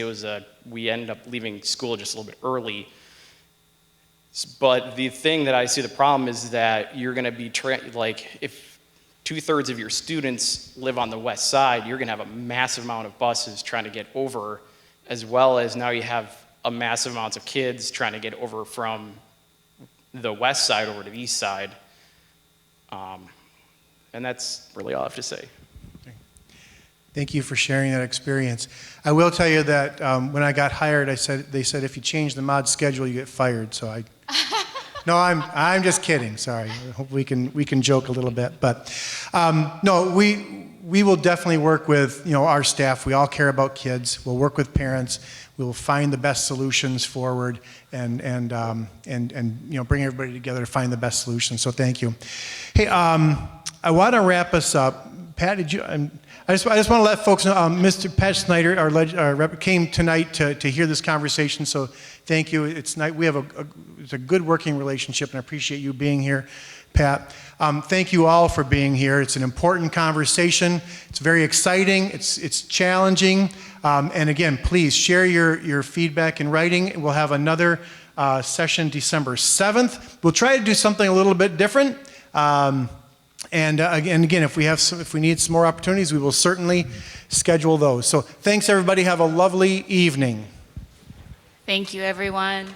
S5: we ended up leaving school just a little bit early. But the thing that I see the problem is that you're gonna be, if 2/3 of your students live on the West side, you're gonna have a massive amount of buses trying to get over, as well as now you have a massive amount of kids trying to get over from the West side over to the East side. And that's really all I have to say.
S8: Thank you for sharing that experience. I will tell you that when I got hired, they said if you change the mod schedule, you get fired. So no, I'm just kidding. Sorry. I hope we can joke a little bit, but no, we will definitely work with our staff. We all care about kids. We'll work with parents. We will find the best solutions forward and bring everybody together to find the best solutions. So thank you. Hey, I want to wrap us up. Pat, I just want to let folks know, Mr. Pat Snyder, our rep, came tonight to hear this conversation, so thank you. We have it's a good working relationship, and I appreciate you being here, Pat. Thank you all for being here. It's an important conversation. It's very exciting. It's challenging. And again, please share your feedback in writing. We'll have another session December 7th. We'll try to do something a little bit different. And again, if we need some more opportunities, we will certainly schedule those. So thanks, everybody. Have a lovely evening.
S11: Thank you, everyone.